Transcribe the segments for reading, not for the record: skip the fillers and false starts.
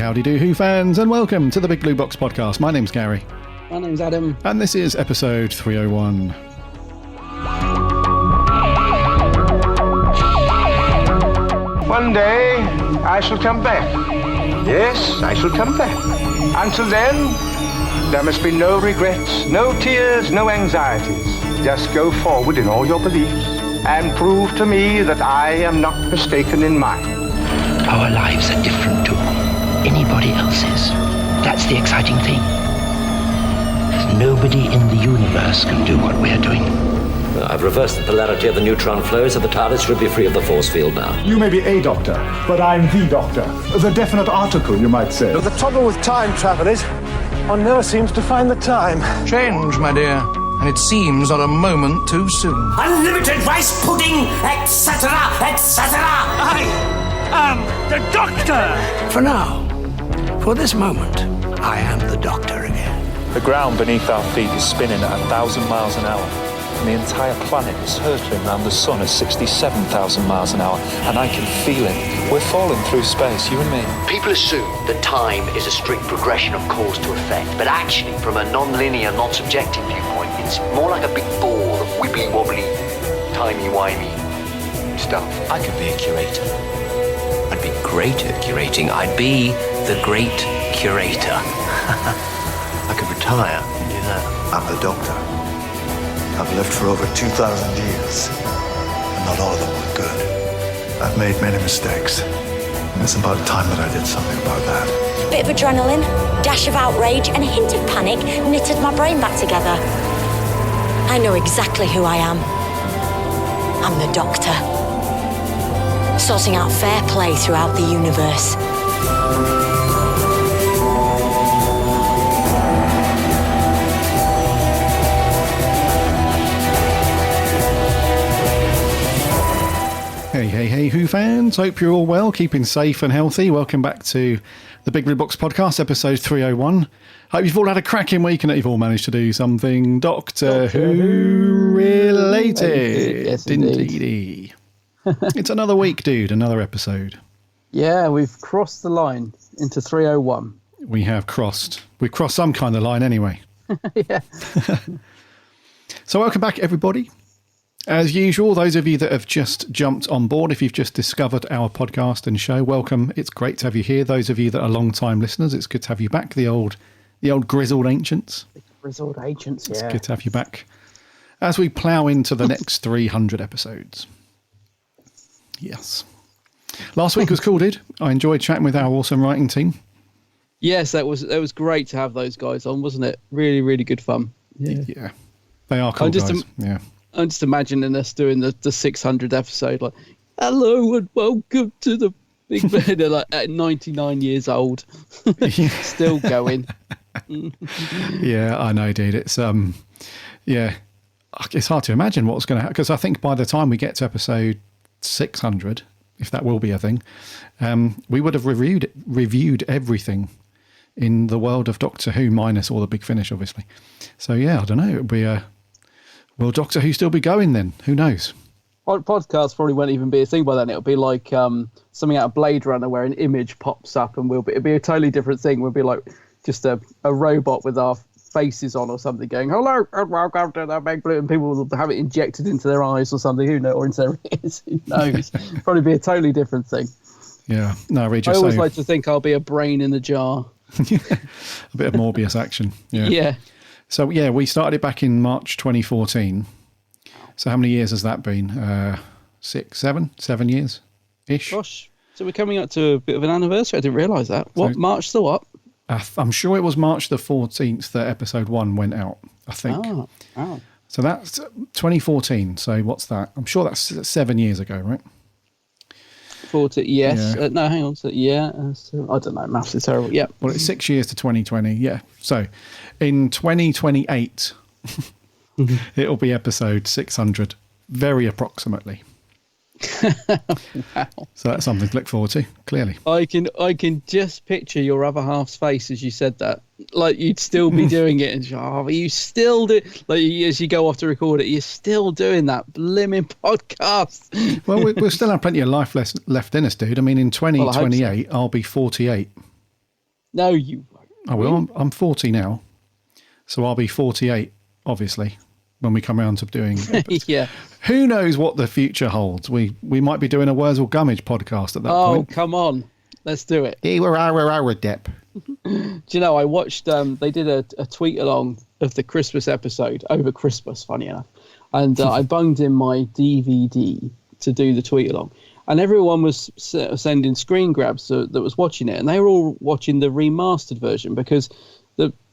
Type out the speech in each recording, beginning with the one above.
howdy do Who fans, and welcome to the Big Blue Box podcast. My name's Gary. My name's Adam. And this is episode 301. One day I shall come back. Yes, I shall come back. Until then, there must be no regrets, no tears, no anxieties. Just go forward in all your beliefs and prove to me that I am not mistaken in mine. Our lives are different to anybody else's. That's the exciting thing. Nobody in the universe can do what we're doing. I've reversed the polarity of the neutron flow, so the TARDIS should be free of the force field now. You may be a doctor, but I'm the doctor. The definite article, you might say. The trouble with time travel is, one never seems to find the time. Change, my dear, and it seems not a moment too soon. Unlimited rice pudding, etc., etc. I am the Doctor! For now, for this moment, I am the Doctor again. The ground beneath our feet is spinning at 1,000 miles an hour. And the entire planet is hurtling around the sun at 67,000 miles an hour. And I can feel it. We're falling through space, you and me. People assume that time is a strict progression of cause to effect. But actually, from a non-linear, non-subjective viewpoint, it's more like a big ball of wibbly-wobbly, timey-wimey stuff. I could be a curator. I'd be great at curating. I'd be the great curator. I could retire and do that. I'm the Doctor. I've lived for over 2,000 years, and not all of them were good. I've made many mistakes, and it's about time that I did something about that. Bit of adrenaline, dash of outrage, and a hint of panic knitted my brain back together. I know exactly who I am. I'm the Doctor. Sorting out fair play throughout the universe. Hey, Who fans. Hope you're all well, keeping safe and healthy. Welcome back to the Big Blue Box podcast, episode 301. Hope you've all had a cracking week and that you've all managed to do something Doctor Who related. Yes, indeed. It's another week, dude, another episode. Yeah, we've crossed the line into 301. We've crossed some kind of line anyway. Yeah. So welcome back, everybody. As usual, those of you that have just jumped on board, if you've just discovered our podcast and show, welcome. It's great to have you here. Those of you that are long-time listeners, it's good to have you back. The old grizzled ancients. Grizzled ancients, yeah. It's good to have you back as we plough into the next 300 episodes. Yes. Last week was cool, dude. I enjoyed chatting with our awesome writing team. Yes, that was great to have those guys on, wasn't it? Really, really good fun. Yeah. They are cool guys. Yeah. I'm just imagining us doing the 600th episode, like, hello and welcome to the Big Band. They're like at 99 years old, still going. Yeah, I know, dude. It's it's hard to imagine what's going to happen, because I think by the time we get to episode 600, if that will be a thing, we would have reviewed everything in the world of Doctor Who, minus all the big finish, obviously. So yeah, I don't know. It'll be will Doctor Who still be going then? Who knows? Podcasts probably won't even be a thing by then. It'll be like something out of Blade Runner where an image pops up, and it'll be a totally different thing. We'll be like just a robot with our faces on or something going, hello and welcome to the Big Blue, and people will have it injected into their eyes or something, who knows, or into their ears, who knows. Probably be a totally different thing. Yeah. No, I always like to think I'll be a brain in the jar. A bit of Morbius action. Yeah. Yeah. So, yeah, we started it back in March 2014. So how many years has that been? 7 years-ish? Gosh. So we're coming up to a bit of an anniversary. I didn't realise that. What, March the what? I'm sure it was March the 14th that episode 1 went out, I think. Oh. So that's 2014. So what's that? I'm sure that's 7 years ago, right? 40, yes. Yeah. No, hang on. So, I don't know. Maths is terrible. Yeah. Well, it's 6 years to 2020. Yeah. So in 2028, it'll be episode 600, very approximately. Wow. So that's something to look forward to, clearly. I can just picture your other half's face as you said that. Like, you'd still be doing it, and you still do, like, as you go off to record it, you're still doing that blimmin' podcast. Well, we'll still have plenty of life left in us, dude. I mean, in 2028, I'll be 48. No, you won't. I will. I'm 40 now, so I'll be 48, obviously, when we come around to doing it. Yeah. Who knows what the future holds? We might be doing a Wurzel Gummidge podcast at that point. Oh, come on. Let's do it. Dep. Do you know, I watched, they did a tweet along of the Christmas episode over Christmas, funny enough. And I bunged in my DVD to do the tweet along. And everyone was sending screen grabs that was watching it. And they were all watching the remastered version because,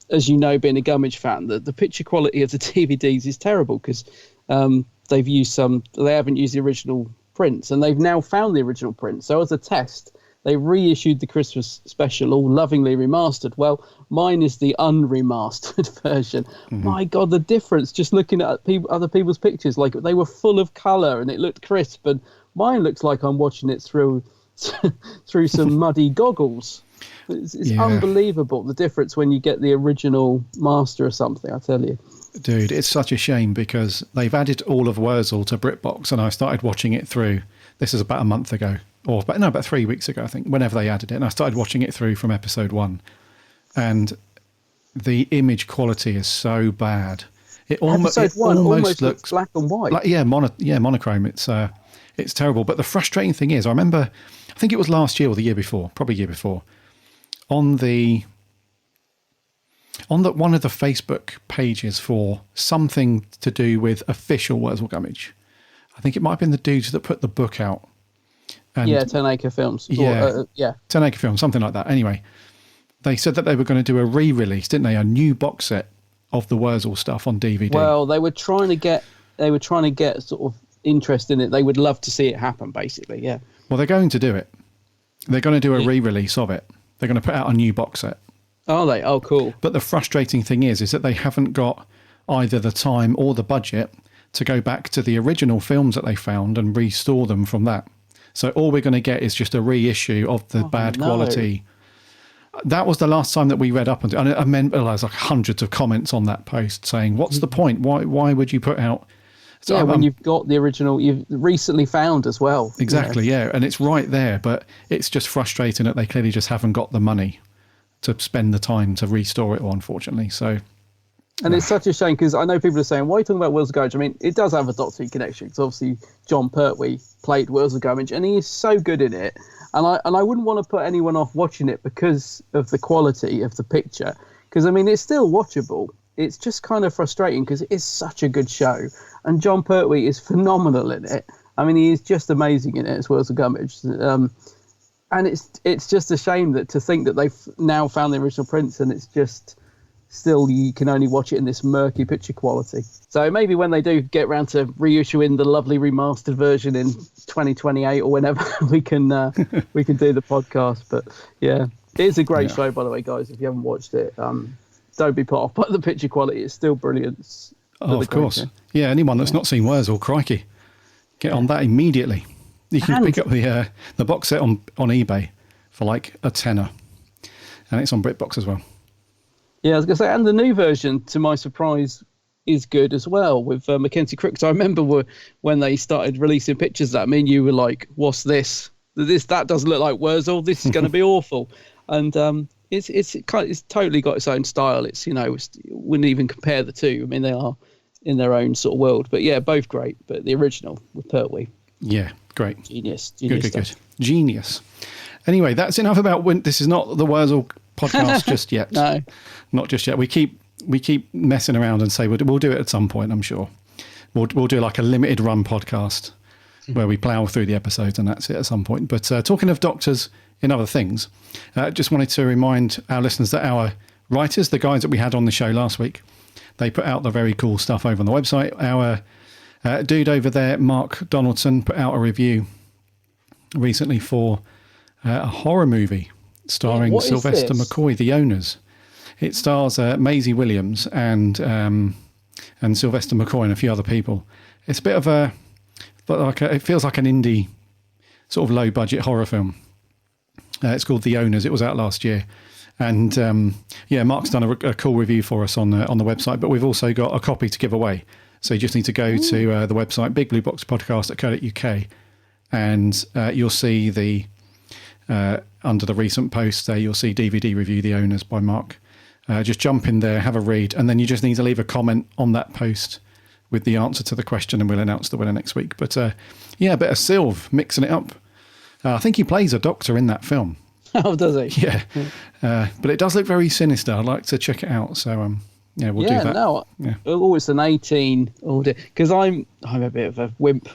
as you know, being a Gummidge fan, the picture quality of the DVDs is terrible because they haven't used the original prints. And they've now found the original prints. So as a test, they reissued the Christmas special, all lovingly remastered. Well, mine is the unremastered version. Mm-hmm. My God, the difference, just looking at other people's pictures, like they were full of colour and it looked crisp. And mine looks like I'm watching it through some muddy goggles. It's unbelievable, the difference when you get the original master or something, I tell you. Dude, it's such a shame because they've added all of Wurzel to BritBox and I started watching it through. This is about a month ago. About 3 weeks ago, I think, whenever they added it. And I started watching it through from episode 1. And the image quality is so bad. Episode 1 almost looks black and white. Monochrome. It's terrible. But the frustrating thing is, I remember, I think it was last year or the year before, probably year before, on one of the Facebook pages for something to do with official Wurzel Gummidge. I think it might have been the dudes that put the book out. And 10 Acre Films. 10 Acre Films, something like that. Anyway, they said that they were going to do a re-release, didn't they? A new box set of the Wurzel stuff on DVD. Well, they were trying to get sort of interest in it. They would love to see it happen, basically. Yeah. Well, they're going to do it. They're going to do a re-release of it. They're going to put out a new box set. Are they? Oh, cool. But the frustrating thing is that they haven't got either the time or the budget to go back to the original films that they found and restore them from that. So all we're going to get is just a reissue of the bad quality. That was the last time that we read up on it. And I mean, there was like hundreds of comments on that post saying, what's the point? Why would you put out... So, when you've got the original, you've recently found as well. Exactly, yeah. And it's right there, but it's just frustrating that they clearly just haven't got the money to spend the time to restore it all, unfortunately. So... And it's such a shame because I know people are saying, why are you talking about Wurzel Gummidge? I mean, it does have a Doctor Who connection because obviously John Pertwee played Wurzel Gummidge and he is so good in it. And I wouldn't want to put anyone off watching it because of the quality of the picture. Because, I mean, it's still watchable. It's just kind of frustrating because it is such a good show. And John Pertwee is phenomenal in it. I mean, he is just amazing in it as Wurzel Gummidge. And it's just a shame to think that they've now found the original prints and it's just... Still, you can only watch it in this murky picture quality. So maybe when they do get around to reissuing the lovely remastered version in 2028 or whenever, we can do the podcast. But yeah, it is a great show, by the way, guys. If you haven't watched it, don't be put off by the picture quality. It's still brilliant. Of course. Yeah, anyone that's not seen Wurzel, crikey, get on that immediately. You can pick up the box set on eBay for like a tenner. And it's on BritBox as well. Yeah, I was going to say, and the new version, to my surprise, is good as well with Mackenzie Crooks. I remember when they started releasing pictures of that, me and you were like, what's this? That doesn't look like Wurzel. This is going to be awful. And it's totally got its own style. It's, wouldn't even compare the two. I mean, they are in their own sort of world. But yeah, both great. But the original with Pertwee. Yeah, great. Genius. Good. Genius. Anyway, that's enough about this is not the Wurzel podcast just yet. No, not just yet. We keep messing around and say we'll do it at some point. I'm sure we'll do like a limited run podcast where we plough through the episodes and that's it at some point. But talking of doctors in other things, just wanted to remind our listeners that our writers, the guys that we had on the show last week, they put out the very cool stuff over on the website. Our dude over there, Mark Donaldson, put out a review recently for a horror movie starring Sylvester McCoy, The Owners. It stars Maisie Williams and Sylvester McCoy and a few other people. It's a bit of it feels like an indie sort of low budget horror film. It's called The Owners. It was out last year. And Mark's done a cool review for us on the website, but we've also got a copy to give away. So you just need to go to the website, bigblueboxpodcast.co.uk, and you'll see the under the recent post there, you'll see DVD Review The Owners by Mark. Just jump in there, have a read, and then you just need to leave a comment on that post with the answer to the question, and we'll announce the winner next week. But a bit of Sylve mixing it up. I think he plays a doctor in that film. Oh, does he? Yeah. But it does look very sinister. I'd like to check it out. So, we'll do that. No, it's an 18. Because I'm a bit of a wimp.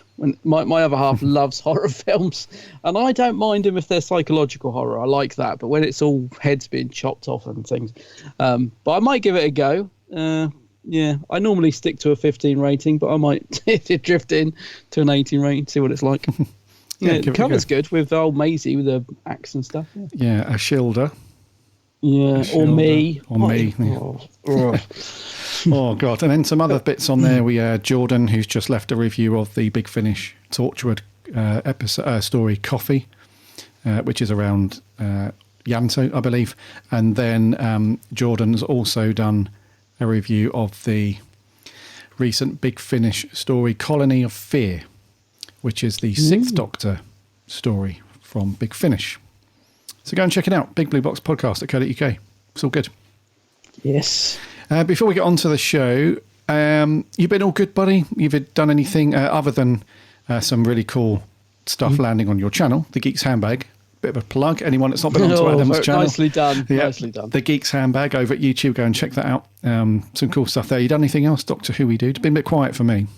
My other half loves horror films, and I don't mind them if they're psychological horror. I like that. But when it's all heads being chopped off and things, but I might give it a go. I normally stick to a 15 rating, but I might drift in to an 18 rating, see what it's like. The cover's good with old Maisie with the axe and stuff. Yeah, a Shilder. Yeah, or me. Oh, God. And then some other bits on there. We had Jordan, who's just left a review of the Big Finish Torchwood episode story, Coffee, which is around Yanto, I believe. And then Jordan's also done a review of the recent Big Finish story, Colony of Fear, which is the Sixth Doctor story from Big Finish. So go and check it out. Big Blue Box Podcast at co.uk. It's all good. Yes. Before we get on to the show, you've been all good, buddy? You've done anything other than some really cool stuff landing on your channel, The Geek's Handbag? Bit of a plug. Anyone that's not been onto Adam's channel. Nicely done. Yeah, Nicely done. The Geek's Handbag over at YouTube. Go and check that out. Some cool stuff there. You done anything else, Doctor Who we do? It's been a bit quiet for me.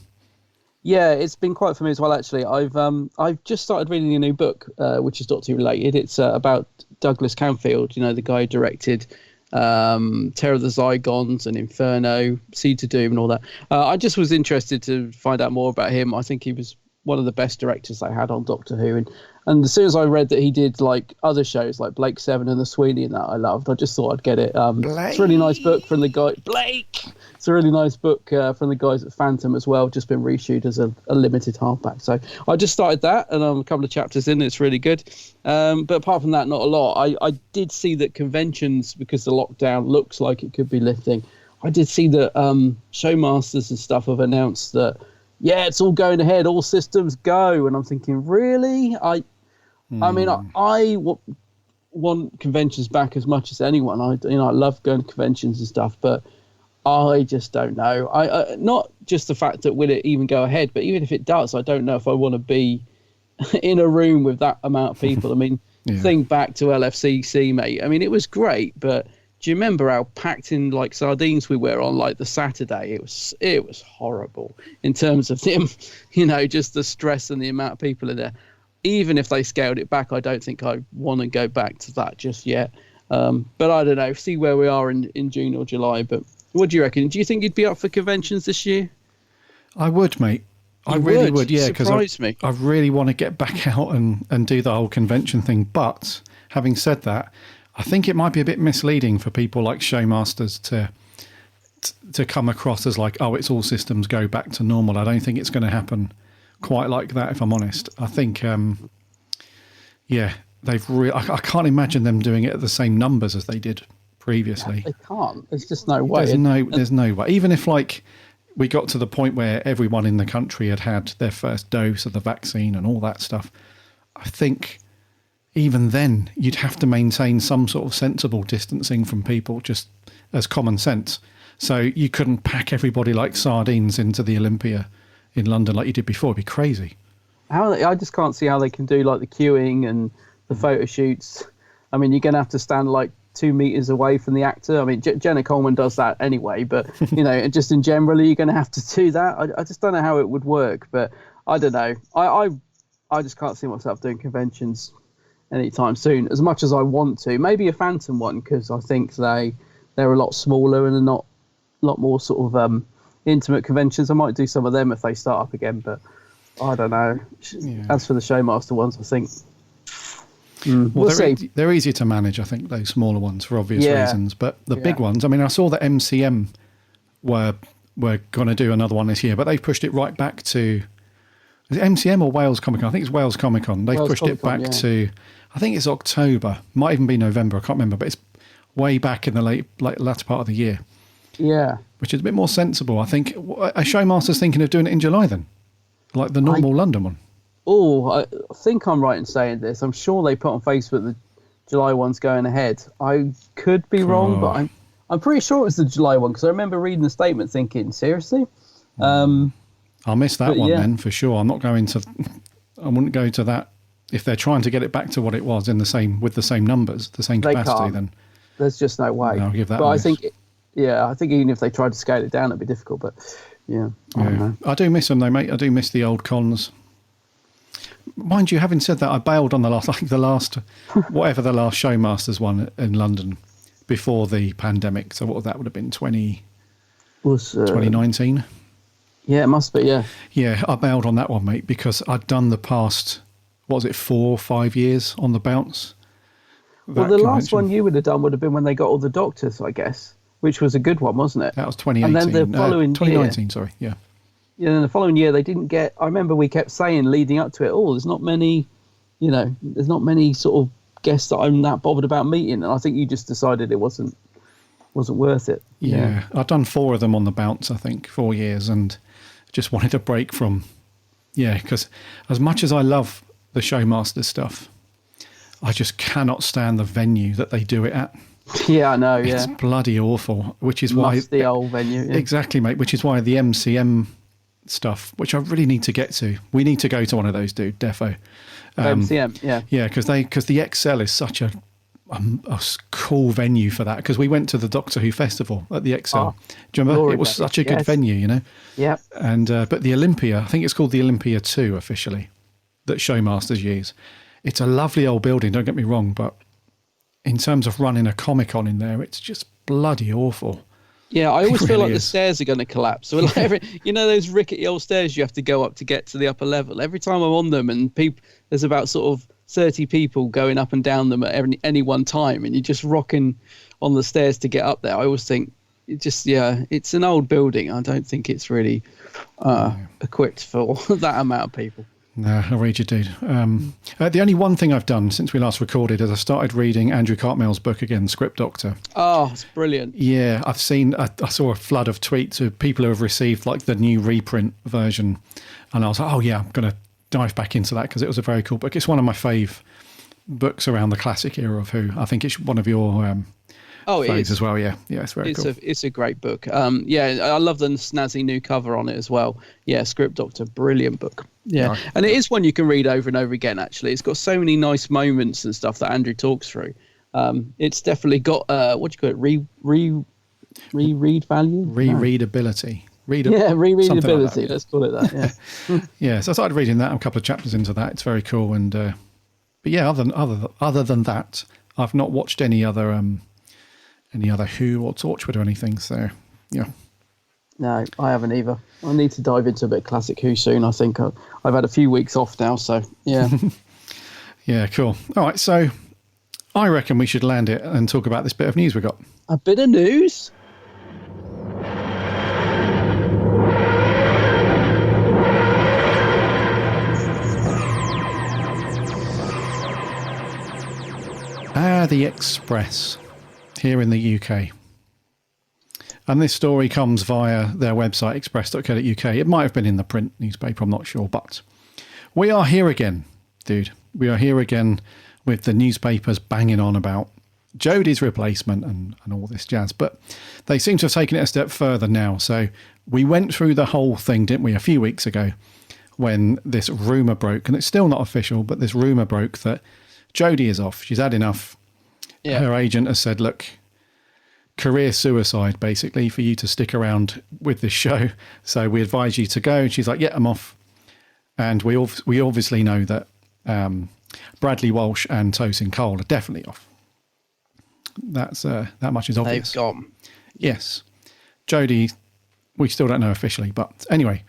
Yeah, it's been quiet for me as well, actually. I've just started reading a new book, which is Doctor Who related. It's about Douglas Camfield, the guy who directed Terror of the Zygons and Inferno, Seeds of Doom and all that. I just was interested to find out more about him. I think he was one of the best directors they had on Doctor Who. And as soon as I read that he did like other shows like Blake Seven and The Sweeney and that I loved, I just thought I'd get it. It's a really nice book from the guy, Blake. It's a really nice book from the guys at Phantom as well, just been reshoot as a limited hardback. So I just started that and I'm a couple of chapters in, it's really good. But apart from that, not a lot. I did see that conventions, because the lockdown looks like it could be lifting, I did see that showmasters and stuff have announced that, it's all going ahead, all systems go. And I'm thinking, really? I mean, I want conventions back as much as anyone. I love going to conventions and stuff, but I just don't know. I not just the fact that will it even go ahead, but even if it does, I don't know if I want to be in a room with that amount of people. I mean, think back to LFCC, mate. I mean, it was great, but do you remember how packed in like sardines we were on like the Saturday? It was horrible in terms of them, just the stress and the amount of people in there. Even if they scaled it back, I don't think I want to go back to that just yet. But I don't know. See where we are in June or July. But what do you reckon? Do you think you'd be up for conventions this year? I would, mate. I really would, yeah. Because I really want to get back out and do the whole convention thing. But having said that, I think it might be a bit misleading for people like showmasters to come across as like, oh, it's all systems go back to normal. I don't think it's going to happen quite like that, if I'm honest. I think, I can't imagine them doing it at the same numbers as they did previously. They can't. There's just no way. There's no way. Even if like we got to the point where everyone in the country had their first dose of the vaccine and all that stuff, I think even then you'd have to maintain some sort of sensible distancing from people, just as common sense. So you couldn't pack everybody like sardines into the Olympia in London like you did before. It'd be crazy. I just can't see how they can do like the queuing and the photo shoots. I mean, you're going to have to stand like 2 meters away from the actor. I mean, Jenna Coleman does that anyway, but just in general, you're going to have to do that. I just don't know how it would work, but I don't know. I just can't see myself doing conventions anytime soon, as much as I want to. Maybe a Phantom one, because I think they're a lot smaller and a lot more sort of intimate conventions. I might do some of them if they start up again, but I don't know. As for the Showmaster ones, I think we'll see. They're easier to manage, I think, those smaller ones for obvious reasons. But the big ones, I mean, I saw that MCM were going to do another one this year, but they've pushed it right back to, is it MCM or Wales Comic Con? I think it's Wales Comic Con. They've pushed it back to, I think it's October, might even be November, I can't remember, but it's way back in the latter part of the year. Yeah. Which is a bit more sensible. I think a Showmaster's thinking of doing it in July then, like the normal London one. I think I'm right in saying this. I'm sure they put on Facebook the July one's going ahead. I could be wrong, but I'm pretty sure it was the July one because I remember reading the statement thinking, seriously? I'll miss that one then for sure. I'm not going to. I wouldn't go to that if they're trying to get it back to what it was with the same numbers, the same capacity. Then there's just no way. I'll give that. But I think even if they tried to scale it down, it'd be difficult. But I don't know. I do miss them though, mate. I do miss the old cons. Mind you, having said that, I bailed on the last whatever the last Showmasters one in London before the pandemic. So what that would have been 2019. Yeah, it must be. Yeah. Yeah, I bailed on that one, mate, because I'd done the past 4 or 5 years on the bounce. Well, the last one you would have done would have been when they got all the doctors, I guess, which was a good one, wasn't it? That was 2018. And then the following 2019, year, sorry, yeah. Yeah, and the following year they didn't get. I remember we kept saying leading up to it, there's not many, there's not many sort of guests that I'm that bothered about meeting, and I think you just decided it wasn't worth it. Yeah, I've done 4 of them on the bounce, I think, 4 years, and just wanted a break from, because as much as I love the Showmaster stuff, I just cannot stand the venue that they do it at. Yeah, I know. Yeah, it's bloody awful. Which is why the old venue. Yeah. Exactly, mate. Which is why the MCM stuff, which I really need to get to. We need to go to one of those, dude. Defo. MCM, yeah. Yeah, because the XL is such a cool venue for that. Because we went to the Doctor Who festival at the XL. Do you remember? It was such a good venue, Yeah. And but the Olympia, I think it's called the Olympia 2 officially, that Showmasters use. It's a lovely old building. Don't get me wrong, but in terms of running a Comic-Con in there, it's just bloody awful. Yeah, I always feel like the stairs are going to collapse. So like those rickety old stairs you have to go up to get to the upper level. Every time I'm on them, and there's about sort of 30 people going up and down them at any one time, and you're just rocking on the stairs to get up there. I always think it's an old building. I don't think it's really equipped for that amount of people. No, I read you, dude. The only one thing I've done since we last recorded is I started reading Andrew Cartmell's book again, Script Doctor. Oh, it's brilliant. Yeah, I saw a flood of tweets of people who have received like the new reprint version, and I was like, oh yeah, I'm going to dive back into that because it was a very cool book. It's one of my fave books around the classic era of Who. I think it's one of your faves as well. Yeah, it's very cool. It's a great book. I love the snazzy new cover on it as well. Yeah, Script Doctor, brilliant book. Yeah, right. And it is one you can read over and over again, actually. It's got so many nice moments and stuff that Andrew talks through. It's definitely got, what do you call it, reread value? Rereadability. Rereadability, like let's call it that, yeah. Yeah, so I started reading that. I'm a couple of chapters into that. It's very cool. And but yeah, other than that, I've not watched any other Who or Torchwood or anything, so yeah. No, I haven't either. I need to dive into a bit of classic Who soon. I think I've had a few weeks off now, so yeah. Yeah, cool. All right, so I reckon we should land it and talk about this bit of news we got. A bit of news? The Express here in the UK. And this story comes via their website, express.co.uk. It might have been in the print newspaper, I'm not sure. But we are here again, dude. We are here again with the newspapers banging on about Jodie's replacement and all this jazz. But they seem to have taken it a step further now. So we went through the whole thing, didn't we, a few weeks ago when this rumour broke. And it's still not official, but this rumour broke that Jodie is off. She's had enough. Yeah. Her agent has said, look, career suicide, basically, for you to stick around with this show. So we advise you to go. And she's like, yeah, I'm off. And we obviously know that Bradley Walsh and Tosin Cole are definitely off. That's that much is obvious. They've gone. Yes. Jodie, we still don't know officially. But anyway,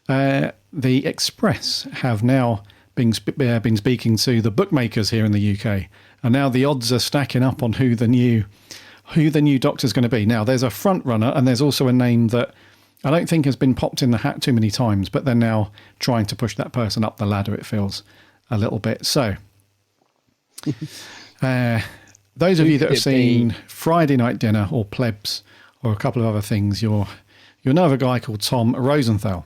the Express have now been speaking to the bookmakers here in the UK. And now the odds are stacking up on who the new Doctor's going to be. Now, there's a front runner and there's also a name that I don't think has been popped in the hat too many times, but they're now trying to push that person up the ladder, it feels, a little bit. So, those of you that have seen Friday Night Dinner or Plebs or a couple of other things, you'll know of a guy called Tom Rosenthal.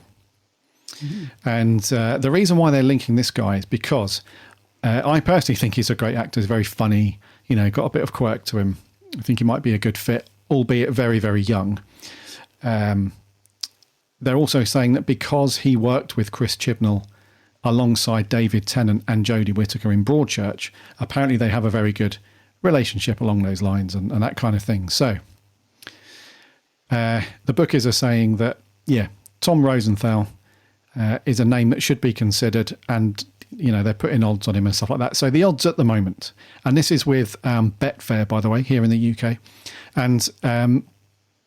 And the reason why they're linking this guy is because I personally think he's a great actor. He's very funny, got a bit of quirk to him. I think he might be a good fit, albeit very, very young. They're also saying that because he worked with Chris Chibnall alongside David Tennant and Jodie Whittaker in Broadchurch, apparently they have a very good relationship along those lines and that kind of thing. So the bookies are saying that, Tom Rosenthal is a name that should be considered, and they're putting odds on him and stuff like that. So the odds at the moment, and this is with Betfair, by the way, here in the UK, and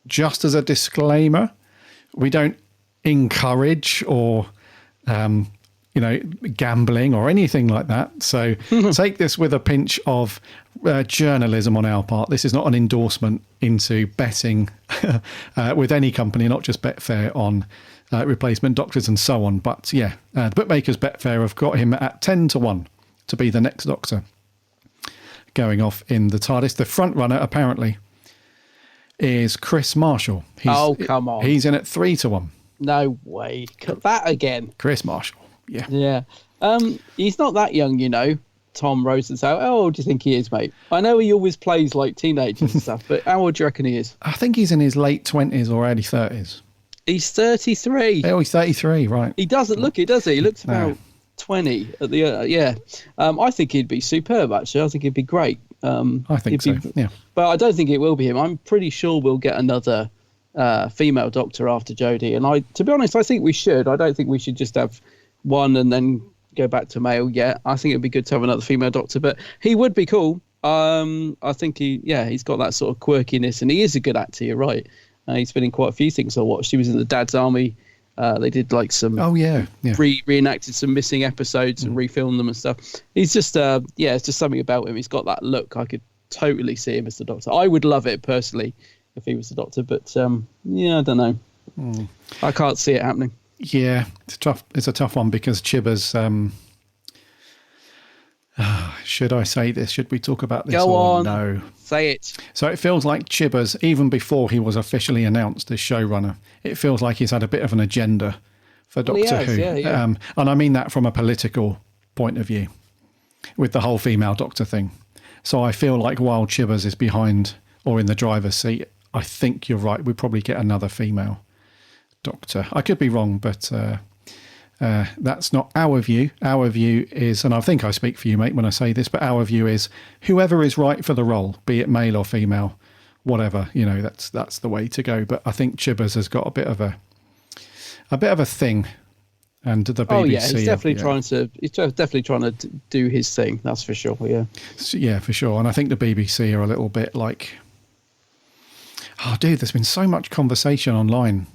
just as a disclaimer, we don't encourage or gambling or anything like that. So take this with a pinch of journalism on our part. This is not an endorsement into betting with any company, not just Betfair, on replacement doctors and so on. But the bookmakers Betfair have got him at 10-1 to be the next Doctor going off in the TARDIS. The front runner apparently is Chris Marshall. Come on. He's in at 3-1. No way. That again. Chris Marshall. Yeah. Yeah. He's not that young, Tom Rosenthal. How old do you think he is, mate? I know he always plays like teenagers and stuff, but how old do you reckon he is? I think he's in his late 20s or early 30s. He's 33. Oh, he's 33, right. He doesn't look it, does he? He looks about 20 at the I think he'd be superb, actually. I think he'd be great. I think so, yeah. But I don't think it will be him. I'm pretty sure we'll get another female Doctor after Jodie. And to be honest, I think we should. I don't think we should just have one and then go back to male yet. I think it'd be good to have another female Doctor, but he would be cool. I think he's got that sort of quirkiness, and he is a good actor, you're right. He's been in quite a few things I watched. He was in the Dad's Army. They did like some reenacted some missing episodes and refilmed them and stuff. He's just it's just something about him. He's got that look. I could totally see him as the Doctor. I would love it personally if he was the Doctor, but I don't know. I can't see it happening. Yeah, it's tough. It's a tough one because Chibbers. Should I say this? Should we talk about this? Go on. No. Say it. So it feels like Chibbers, even before he was officially announced as showrunner, it feels like he's had a bit of an agenda for Doctor Who. Yeah. And I mean that from a political point of view, with the whole female Doctor thing. So I feel like while Chibbers is behind or in the driver's seat, I think you're right. We probably get another female Doctor. I could be wrong, but that's not our view. Our view is, and I think I speak for you, mate, when I say this, but our view is whoever is right for the role, be it male or female, whatever, that's the way to go. But I think Chibbers has got a bit of a thing, and the BBC. Oh yeah, he's definitely trying to do his thing. That's for sure. Yeah, for sure. And I think the BBC are a little bit like, there's been so much conversation online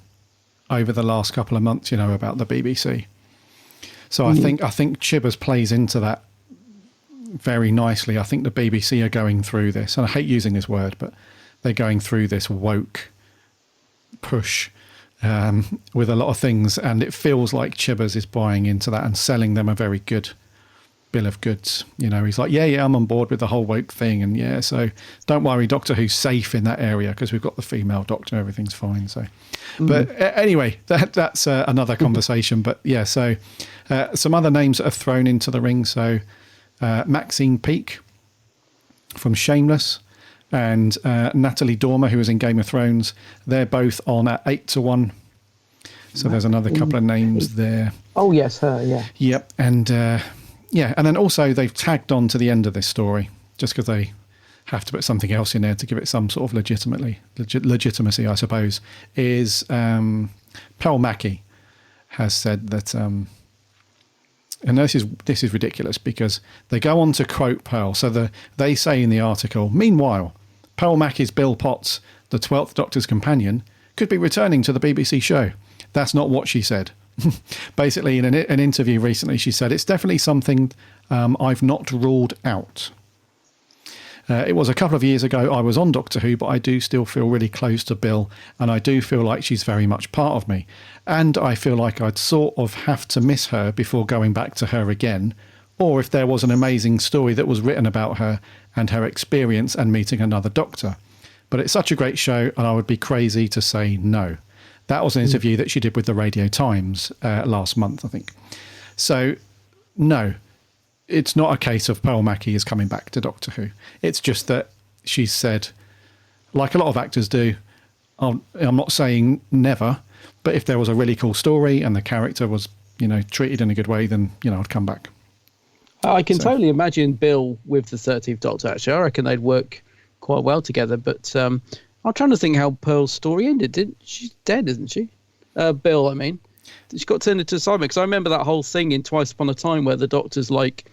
over the last couple of months, about the BBC. So I think Chibbers plays into that very nicely. I think the BBC are going through this, and I hate using this word, but they're going through this woke push with a lot of things, and it feels like Chibbers is buying into that and selling them a very good bill of goods. He's like, yeah, I'm on board with the whole woke thing, and so don't worry, Doctor Who's safe in that area because we've got the female Doctor, everything's fine. So, but anyway, that's another conversation. But so some other names that are thrown into the ring. So Maxine Peake from Shameless and Natalie Dormer, who was in Game of Thrones, they're both on at 8-1. So there's another couple of names there. Oh yes, her, yeah. Yep, and and then also they've tagged on to the end of this story just because they have to put something else in there to give it some sort of legitimacy, I suppose, is Pearl Mackie has said that, and this is ridiculous because they go on to quote Pearl. So they say in the article, meanwhile, Pearl Mackie's Bill Potts, the 12th Doctor's companion, could be returning to the BBC show. That's not what she said. Basically, in an interview recently, she said, it's definitely something I've not ruled out. It was a couple of years ago I was on Doctor Who, but I do still feel really close to Bill, and I do feel like she's very much part of me. And I feel like I'd sort of have to miss her before going back to her again, or if there was an amazing story that was written about her and her experience and meeting another Doctor. But it's such a great show, and I would be crazy to say no. That was an interview that she did with the Radio Times last month, I think. So, no, it's not a case of Pearl Mackie is coming back to Doctor Who. It's just that she said, like a lot of actors do, I'm not saying never, but if there was a really cool story and the character was, treated in a good way, then, I'd come back. I can totally imagine Bill with the 13th Doctor, actually. I reckon they'd work quite well together. But I'm trying to think how Pearl's story ended. She's dead, isn't she? Bill, I mean. She got turned into a Cyberman. Because I remember that whole thing in Twice Upon a Time where the Doctor's like,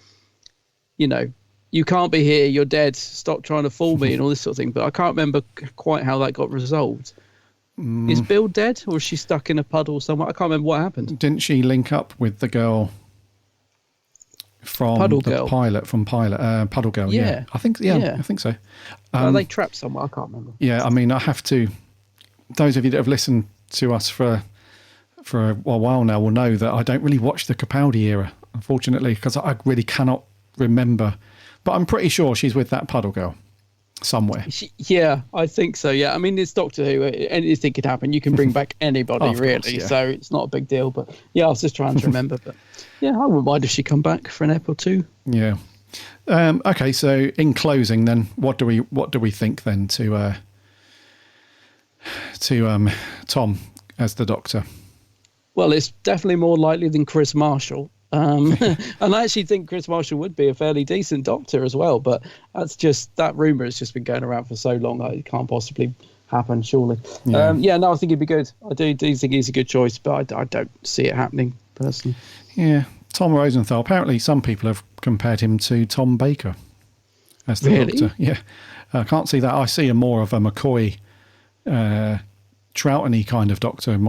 you can't be here, you're dead, stop trying to fool me and all this sort of thing. But I can't remember quite how that got resolved. Is Bill dead, or is she stuck in a puddle somewhere? I can't remember what happened. Didn't she link up with the girl from Puddle the Girl. Puddle Girl? Yeah. I think so. Are they trapped somewhere? I can't remember. Yeah, I mean, I have to. Those of you that have listened to us for a while now will know that I don't really watch the Capaldi era, unfortunately, because I really cannot remember. But I'm pretty sure she's with that Puddle Girl somewhere. Yeah, I think so. Yeah, I mean, it's Doctor Who. Anything could happen. You can bring back anybody, really. Course, yeah. So it's not a big deal. But yeah, I was just trying to remember. But yeah, I wouldn't mind if she come back for an ep or two. Yeah. Okay. So in closing, then, what do we think then to Tom as the Doctor? Well, it's definitely more likely than Chris Marshall. And I actually think Chris Marshall would be a fairly decent Doctor as well, but that rumour has just been going around for so long that it can't possibly happen, surely. I think he'd be good. I do think he's a good choice, but I don't see it happening personally. Yeah, Tom Rosenthal. Apparently some people have compared him to Tom Baker as the Doctor. Yeah, I can't see that. I see more of a McCoy, Troughton-y kind of Doctor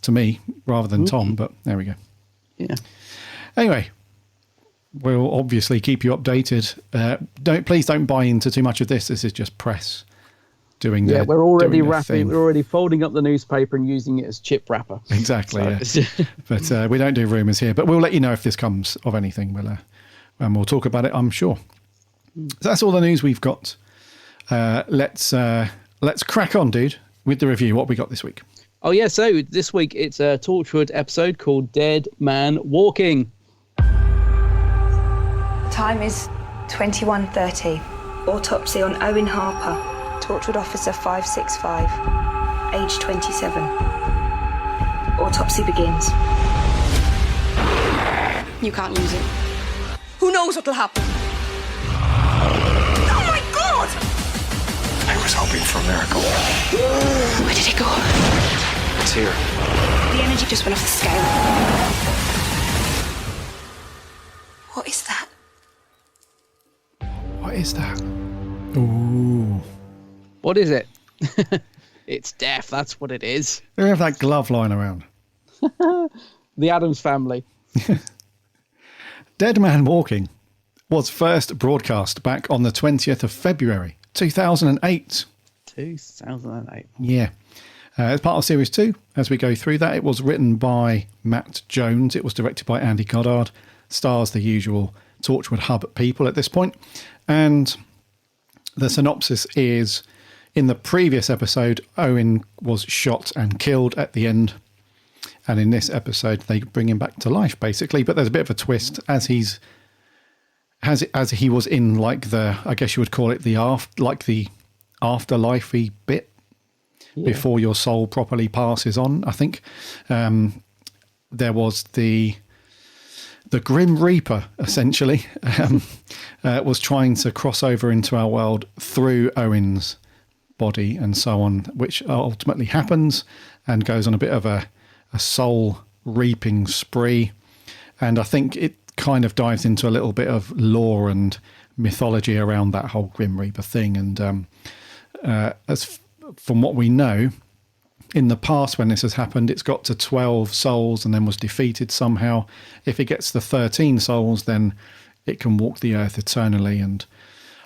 to me, rather than Tom, but there we go. Yeah. Anyway, we'll obviously keep you updated. Please don't buy into too much of this. This is just press doing their we're already wrapping. thing. We're already folding up the newspaper and using it as chip wrapper. Exactly. Yeah. But we don't do rumours here. But we'll let you know if this comes of anything. And we'll talk about it, I'm sure. So that's all the news we've got. Let's crack on, dude, with the review. What we got this week? Oh yeah. So this week it's a Torchwood episode called "Dead Man Walking." Time is 21:30. Autopsy on Owen Harper, Torchwood Officer 565, age 27. Autopsy begins. You can't use it. Who knows what'll happen? Oh my God! I was hoping for a miracle. Where did it go? It's here. The energy just went off the scale. What is that? What is that? Ooh. What is it? It's death, that's what it is. They have that glove lying around. The Addams Family. Dead Man Walking was first broadcast back on the 20th of February, 2008. 2008. Yeah. As part of Series 2, as we go through that, it was written by Matt Jones. It was directed by Andy Goddard. Stars the usual Torchwood Hub people at this point. And the synopsis is, in the previous episode, Owen was shot and killed at the end. And in this episode, they bring him back to life, basically. But there's a bit of a twist as he was in, like, the, I guess you would call it the afterlife-y bit. Yeah. Before your soul properly passes on, I think. There was the Grim Reaper, essentially, was trying to cross over into our world through Owen's body and so on, which ultimately happens and goes on a bit of a soul reaping spree. And I think it kind of dives into a little bit of lore and mythology around that whole Grim Reaper thing. And from what we know, in the past when this has happened, it's got to 12 souls and then was defeated somehow. If it gets to 13 souls, then it can walk the earth eternally, and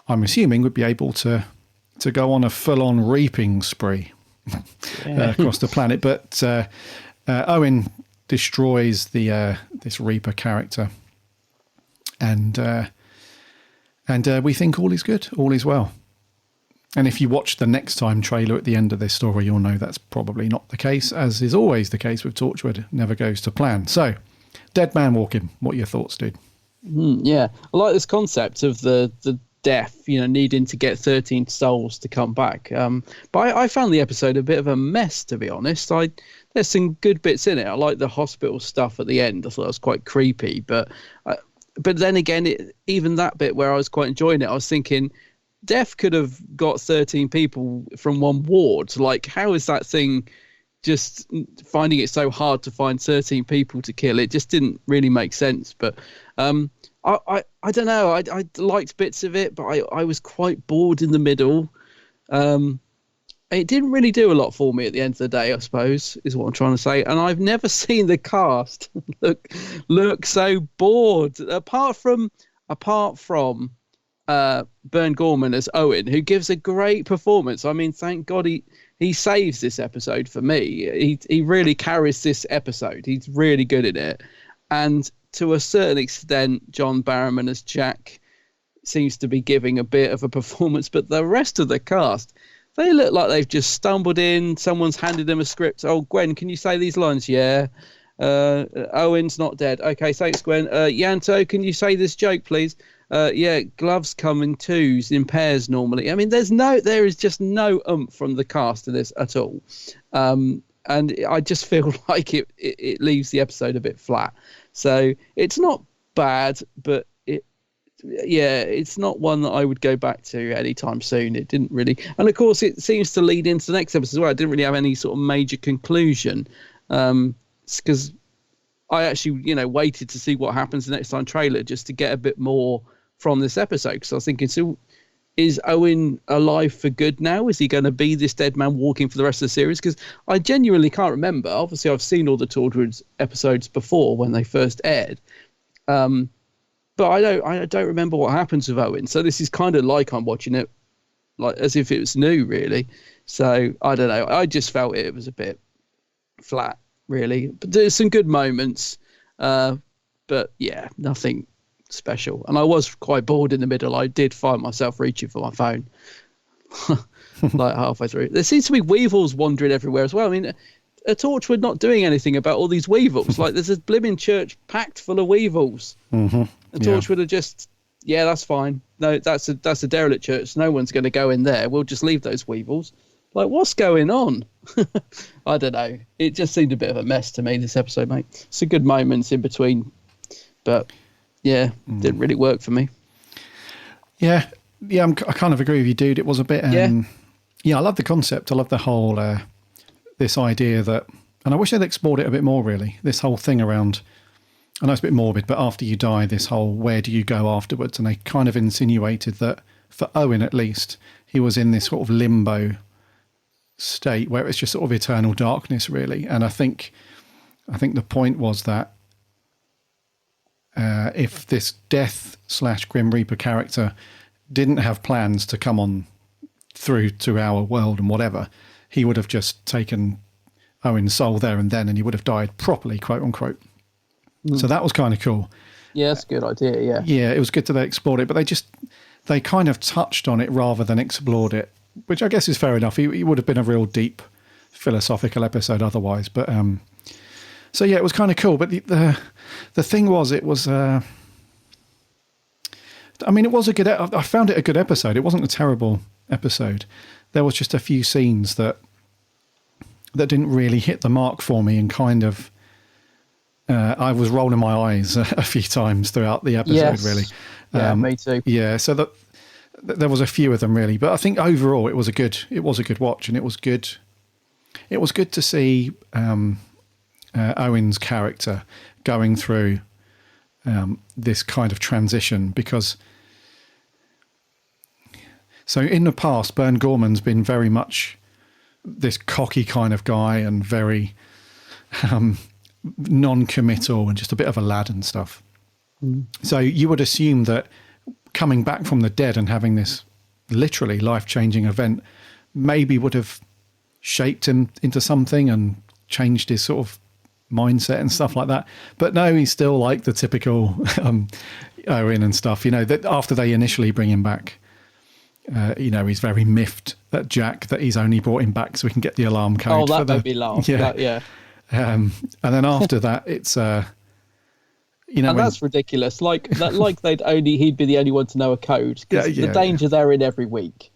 I'm assuming would be able to go on a full-on reaping spree across the planet. But Owen destroys this Reaper character, and we think all is good, all is well. And if you watch the next time trailer at the end of this story, you'll know that's probably not the case, as is always the case with Torchwood. Never goes to plan. So, dead man walking. What are your thoughts, dude? Yeah, I like this concept of the death, needing to get 13 souls to come back. But I found the episode a bit of a mess, to be honest. There's some good bits in it. I like the hospital stuff at the end. I thought it was quite creepy. But then again, even that bit where I was quite enjoying it, I was thinking, Death could have got 13 people from one ward. Like, how is that thing just finding it so hard to find 13 people to kill? It just didn't really make sense. But I don't know. I liked bits of it, but I was quite bored in the middle. It didn't really do a lot for me at the end of the day, I suppose, is what I'm trying to say. And I've never seen the cast look so bored, apart from Bern Gorman as Owen, who gives a great performance. I mean, thank God he saves this episode for me. He really carries this episode. He's really good at it. And to a certain extent, John Barrowman as Jack seems to be giving a bit of a performance, but the rest of the cast, they look like they've just stumbled in. Someone's handed them a script. Oh, Gwen, can you say these lines? Yeah. Owen's not dead. Okay, thanks, Gwen. Yanto, can you say this joke, please? Yeah, gloves come in twos, in pairs normally. I mean, there is just no oomph from the cast in this at all. And I just feel like it leaves the episode a bit flat. So it's not bad, but it's not one that I would go back to anytime soon. It didn't really, and of course it seems to lead into the next episode as well. It didn't really have any sort of major conclusion, because I actually, waited to see what happens the next time trailer just to get a bit more from this episode. Because I was thinking, so is Owen alive for good now? Is he going to be this dead man walking for the rest of the series? Because I genuinely can't remember. Obviously, I've seen all the Torchwood episodes before when they first aired. But I don't remember what happens with Owen. So this is kind of like I'm watching it like as if it was new, really. So I don't know. I just felt it was a bit flat, really. But there's some good moments. But yeah, nothing special. And I was quite bored in the middle. I did find myself reaching for my phone like halfway through. There seems to be Weevils wandering everywhere as well. I mean, a Torchwood not doing anything about all these Weevils. Like, there's a blimmin' church packed full of Weevils. Mm-hmm. A Torchwood are just, yeah, that's fine. No, that's a derelict church. No one's going to go in there. We'll just leave those Weevils. Like, what's going on? I don't know. It just seemed a bit of a mess to me, this episode, mate. Some good moments in between. But, yeah, didn't really work for me. Yeah, I kind of agree with you, dude. It was a bit... I love the concept. I love the whole... this idea that... And I wish they'd explored it a bit more, really. This whole thing around... I know it's a bit morbid, but after you die, this whole where do you go afterwards? And they kind of insinuated that, for Owen at least, he was in this sort of limbo state where it's just sort of eternal darkness, really. And I think the point was that if this Death/Grim Reaper character didn't have plans to come on through to our world and whatever, he would have just taken Owen's soul there and then, and he would have died properly, quote unquote. So that was kind of cool. Yeah, that's a good idea, yeah. Yeah, it was good that they explored it, but they kind of touched on it rather than explored it, which I guess is fair enough. It would have been a real deep philosophical episode otherwise. But so yeah, it was kind of cool. But the thing was, it was... I mean, it was a good... I found it a good episode. It wasn't a terrible episode. There was just a few scenes that didn't really hit the mark for me, and kind of... I was rolling my eyes a few times throughout the episode, really. Yeah, me too. Yeah, so there was a few of them, really. But I think overall it was a good watch, and it was good to see Owen's character going through this kind of transition, because... So in the past, Bern Gorman's been very much this cocky kind of guy and very... non-committal and just a bit of a lad and stuff. So you would assume that coming back from the dead and having this literally life-changing event maybe would have shaped him into something and changed his sort of mindset and stuff like that. But no, he's still like the typical Owen and stuff, that after they initially bring him back he's very miffed at Jack that he's only brought him back so we can get the alarm code. Oh, that made me laugh. Yeah. And then after that, it's and that's ridiculous. Like he'd be the only one to know a code. The danger they're in every week.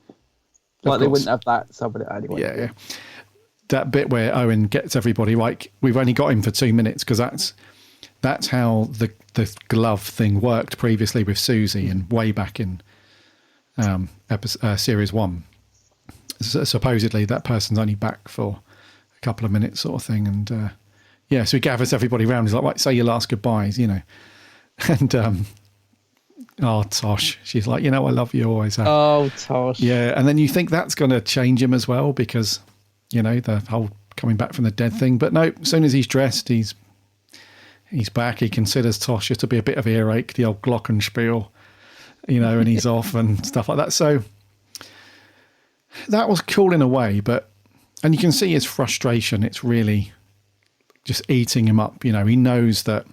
Like they wouldn't have that somebody anyway. Yeah. That bit where Owen gets everybody, like, we've only got him for 2 minutes because that's how the glove thing worked previously with Susie and way back in series 1. Supposedly that person's only back for a couple of minutes sort of thing. And so he gathers everybody around. He's like, right, say your last goodbyes, And Tosh, she's like, I love you, always have. Oh, Tosh. Yeah, and then you think that's going to change him as well because, the whole coming back from the dead thing. But no, as soon as he's dressed, he's back. He considers Tosh to be a bit of earache, the old glockenspiel, and he's off and stuff like that. So that was cool in a way, and you can see his frustration. It's really just eating him up. He knows that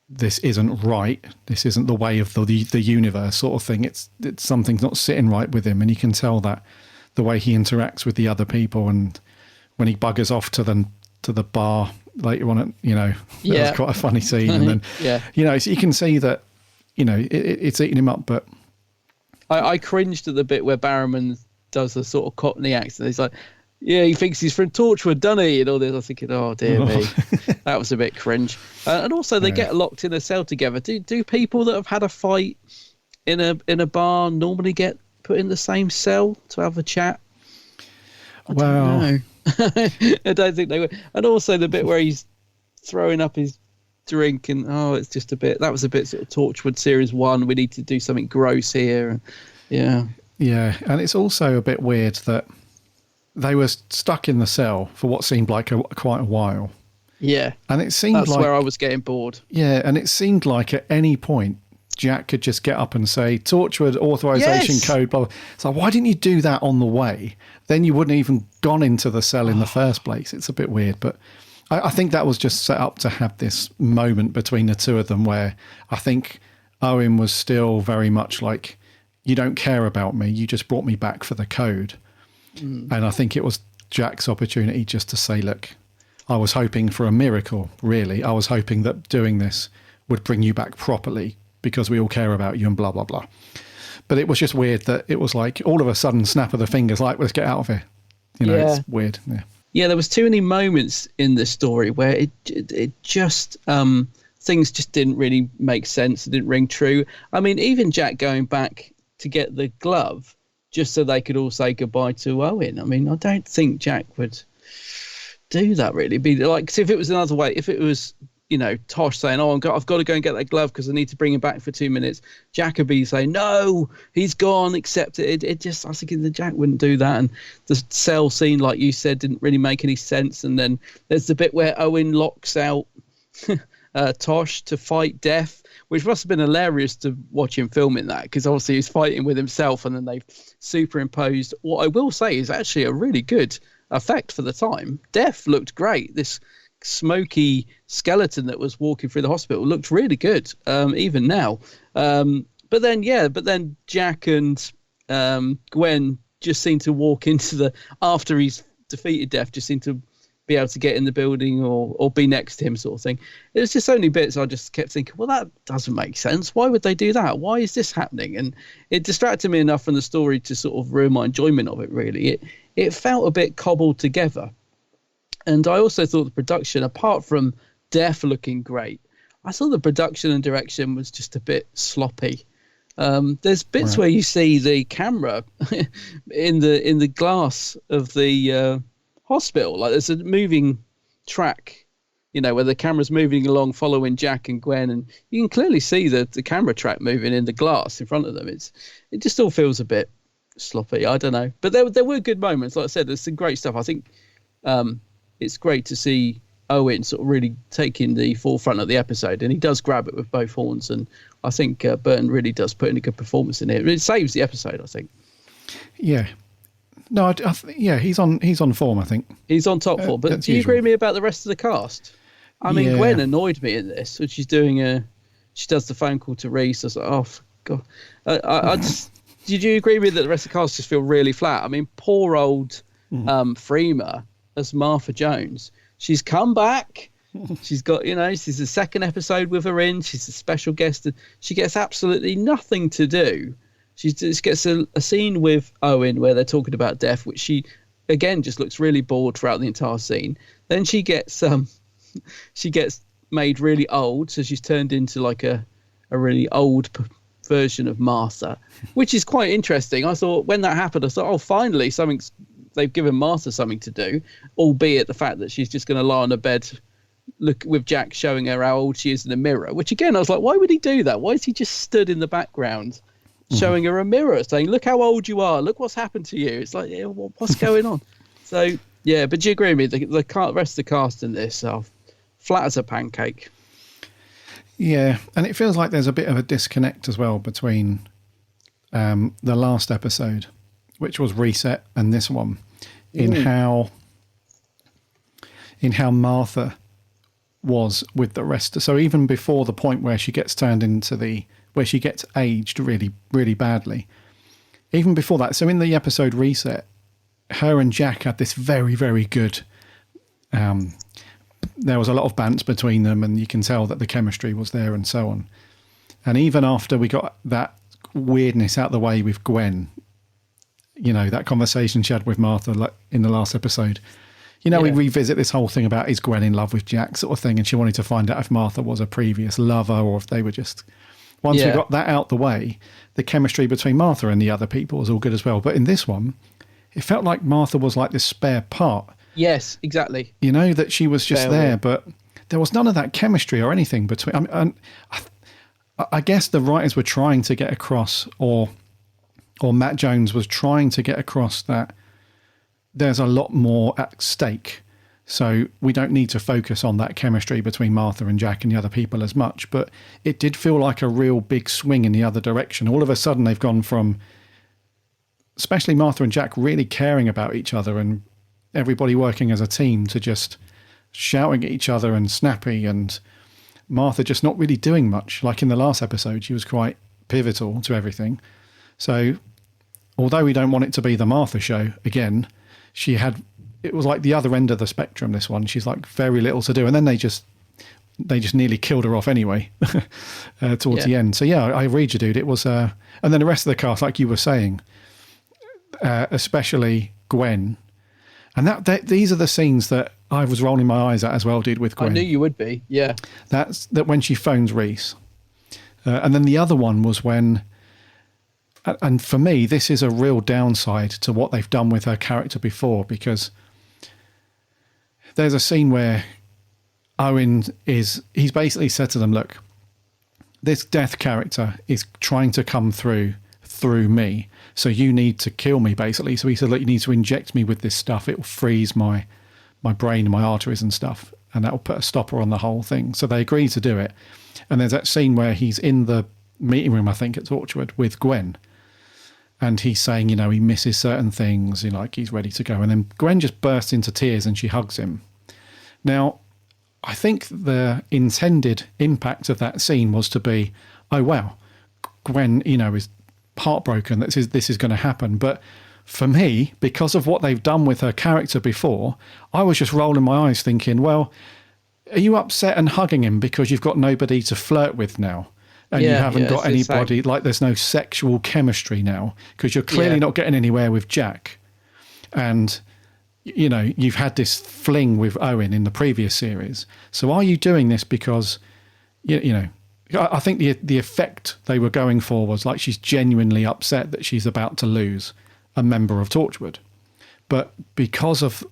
this isn't right. This isn't the way of the universe sort of thing. It's something's not sitting right with him. And you can tell that the way he interacts with the other people, and when he buggers off to the bar later on, that was quite a funny scene. And then, so you can see that, it's eating him up. But I cringed at the bit where Barrowman does a sort of Cockney accent. He's like, yeah, he thinks he's from Torchwood, doesn't he? And all this. I was thinking, oh dear me, that was a bit cringe. And also, they get locked in a cell together. Do people that have had a fight in a bar normally get put in the same cell to have a chat? I don't know. I don't think they would. And also the bit where he's throwing up his drink, and it's just a bit. That was a bit sort of Torchwood series 1. We need to do something gross here. Yeah, and it's also a bit weird that they were stuck in the cell for what seemed like quite a while. Yeah. And it seemed that's where I was getting bored. Yeah, and it seemed like at any point Jack could just get up and say, Torchwood authorization code, blah, blah. So why didn't you do that on the way? Then you wouldn't even gone into the cell in the first place. It's a bit weird, but I think that was just set up to have this moment between the two of them where I think Owen was still very much like, you don't care about me, you just brought me back for the code. And I think it was Jack's opportunity just to say, look, I was hoping for a miracle, really. I was hoping that doing this would bring you back properly because we all care about you and blah, blah, blah. But it was just weird that it was like all of a sudden snap of the fingers, like, let's get out of here. It's weird. Yeah, there was too many moments in the story where it just, things just didn't really make sense. It didn't ring true. I mean, even Jack going back to get the glove, just so they could all say goodbye to Owen. I mean, I don't think Jack would do that really. Be like, cause if it was another way, if it was, Tosh saying, I've got to go and get that glove because I need to bring him back for 2 minutes. Jack would be saying, no, he's gone, accept it. It just, I was thinking that Jack wouldn't do that. And the cell scene, like you said, didn't really make any sense. And then there's the bit where Owen locks out Tosh to fight death, which must have been hilarious to watch him filming that, because obviously he's fighting with himself and then they've superimposed. What I will say is actually a really good effect for the time. Death looked great. This smoky skeleton that was walking through the hospital looked really good, even now. But then Jack and Gwen just seem to walk into after he's defeated Death, just seem to be able to get in the building or be next to him, sort of thing. It was just only bits I just kept thinking, well, that doesn't make sense. Why would they do that? Why is this happening? And it distracted me enough from the story to sort of ruin my enjoyment of it, really. It felt a bit cobbled together. And I also thought the production, apart from Death looking great, I thought the production and direction was just a bit sloppy. There's bits where you see the camera in the glass of the hospital, like there's a moving track, where the camera's moving along following Jack and Gwen, and you can clearly see the camera track moving in the glass in front of them. It just all feels a bit sloppy. I don't know, but there were good moments. Like I said, there's some great stuff. I think it's great to see Owen sort of really taking the forefront of the episode, and he does grab it with both horns, and I think Burton really does put in a good performance in it. It saves the episode, I think. Yeah. No, he's on form, I think. He's on top form. But do you agree with me about the rest of the cast? I mean, Gwen annoyed me in this when she's doing she does the phone call to Reese. I was like, oh, God. I just, did you agree with that the rest of the cast just feel really flat? I mean, poor old Freema as Martha Jones. She's come back. She's got, this is the second episode with her in. She's a special guest. And she gets absolutely nothing to do. She just gets a scene with Owen where they're talking about death, which she, again, just looks really bored throughout the entire scene. Then she gets made really old, so she's turned into like a really old version of Martha, which is quite interesting. I thought when that happened, I thought, oh, finally they've given Martha something to do, albeit the fact that she's just going to lie on a bed, look with Jack showing her how old she is in the mirror, which again, I was like, why would he do that? Why is he just stood in the background showing her a mirror saying, look how old you are, look what's happened to you? It's like, what's going on? So yeah, but do you agree with me, the rest of the cast in this are flat as a pancake? Yeah, and it feels like there's a bit of a disconnect as well between the last episode, which was Reset, and this one, in how Martha was with the rest. So even before the point where she gets turned into where she gets aged really, really badly, even before that, so in the episode Reset, her and Jack had this very, very good, there was a lot of bants between them, and you can tell that the chemistry was there and so on. And even after we got that weirdness out the way with Gwen, that conversation she had with Martha in the last episode, we revisit this whole thing about, is Gwen in love with Jack sort of thing, and she wanted to find out if Martha was a previous lover or if they were just... Once we got that out the way, the chemistry between Martha and the other people was all good as well. But in this one, it felt like Martha was like this spare part. Yes, exactly. That she was just there, but there was none of that chemistry or anything between... I guess the writers were trying to get across, or Matt Jones was trying to get across that there's a lot more at stake. So we don't need to focus on that chemistry between Martha and Jack and the other people as much. But it did feel like a real big swing in the other direction. All of a sudden they've gone from, especially Martha and Jack, really caring about each other and everybody working as a team, to just shouting at each other and snappy, and Martha just not really doing much. Like in the last episode, she was quite pivotal to everything. So although we don't want it to be the Martha show again, it was like the other end of the spectrum, this one. She's like very little to do. And then they just nearly killed her off anyway towards the end. So yeah, I read you, dude. It was, and then the rest of the cast, like you were saying, especially Gwen. And these are the scenes that I was rolling my eyes at as well, dude, with Gwen. I knew you would be, yeah. That's when she phones Reese. And then the other one was when, and for me, this is a real downside to what they've done with her character before, because there's a scene where Owen he's basically said to them, look, this death character is trying to come through me, so you need to kill me, basically. So he said, look, you need to inject me with this stuff. It will freeze my brain and my arteries and stuff, and that will put a stopper on the whole thing. So they agreed to do it. And there's that scene where he's in the meeting room, I think, at Torchwood with Gwen, and he's saying, he misses certain things, like he's ready to go. And then Gwen just bursts into tears and she hugs him. Now, I think the intended impact of that scene was to be, oh, wow, Gwen, is heartbroken that this is going to happen. But for me, because of what they've done with her character before, I was just rolling my eyes thinking, well, are you upset and hugging him because you've got nobody to flirt with now? And you haven't got anybody, like there's no sexual chemistry now, because you're clearly not getting anywhere with Jack. And, you've had this fling with Owen in the previous series. So are you doing this because, I think the effect they were going for was like she's genuinely upset that she's about to lose a member of Torchwood. But because of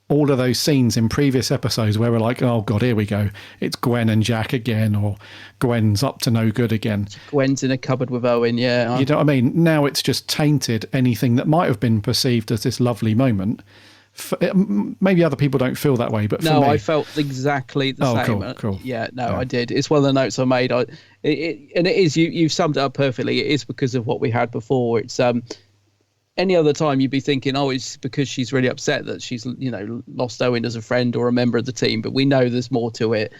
all of those scenes in previous episodes where we're like, oh God, here we go. It's Gwen and Jack again, or Gwen's up to no good again. Gwen's in a cupboard with Owen, yeah. You know what I mean? Now it's just tainted anything that might have been perceived as this lovely moment. Maybe other people don't feel that way, but for me... I felt exactly the same. Cool. Yeah, I did. It's one of the notes I made. And it is, you've summed it up perfectly. It is because of what we had before. It's... any other time you'd be thinking, oh, it's because she's really upset that she's, lost Owen as a friend or a member of the team. But we know there's more to it.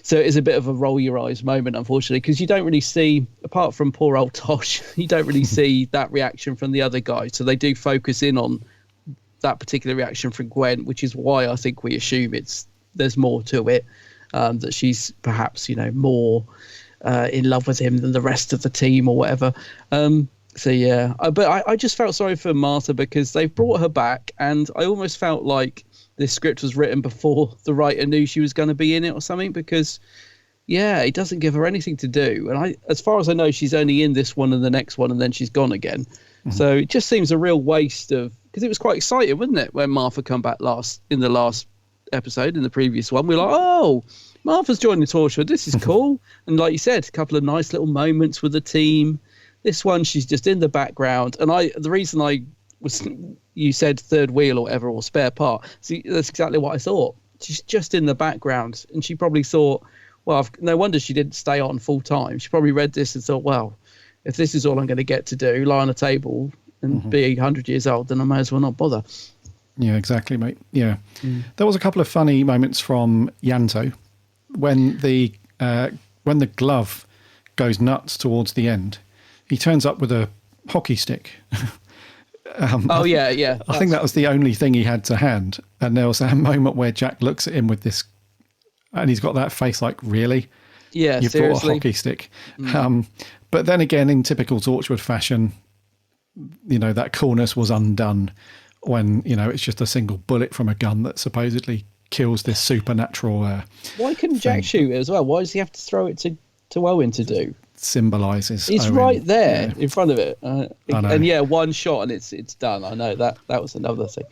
So it is a bit of a roll your eyes moment, unfortunately, because you don't really see, apart from poor old Tosh, you don't really see that reaction from the other guy. So they do focus in on that particular reaction from Gwen, which is why I think we assume there's more to it, that she's perhaps, more in love with him than the rest of the team or whatever. So yeah, but I just felt sorry for Martha because they've brought her back, and I almost felt like this script was written before the writer knew she was going to be in it or something, because it doesn't give her anything to do. And as far as I know, she's only in this one and the next one, and then she's gone again. Mm-hmm. So it just seems a real waste of, because it was quite exciting, wasn't it, when Martha come back in the last episode, in the previous one. We were like, oh, Martha's joining Torchwood. This is cool. And like you said, a couple of nice little moments with the team. This one, she's just in the background. And the reason you said third wheel or whatever, or spare part. See, that's exactly what I thought. She's just in the background, and she probably thought, well, no wonder she didn't stay on full time. She probably read this and thought, well, if this is all I'm going to get to do, lie on a table and be 100 years old, then I may as well not bother. Yeah, exactly, mate. Yeah. There was a couple of funny moments from Yanto when the glove goes nuts towards the end. He turns up with a hockey stick. Yeah. I think that was the only thing he had to hand. And there was a moment where Jack looks at him with this, and he's got that face like, really? Yeah, You've seriously? brought a hockey stick. But then again, in typical Torchwood fashion, that coolness was undone when, it's just a single bullet from a gun that supposedly kills this supernatural Why couldn't Jack shoot it as well? Why does he have to throw it to Owen to do? Symbolises It's Owen. Right there in front of it. And one shot and it's done. I know that was another thing.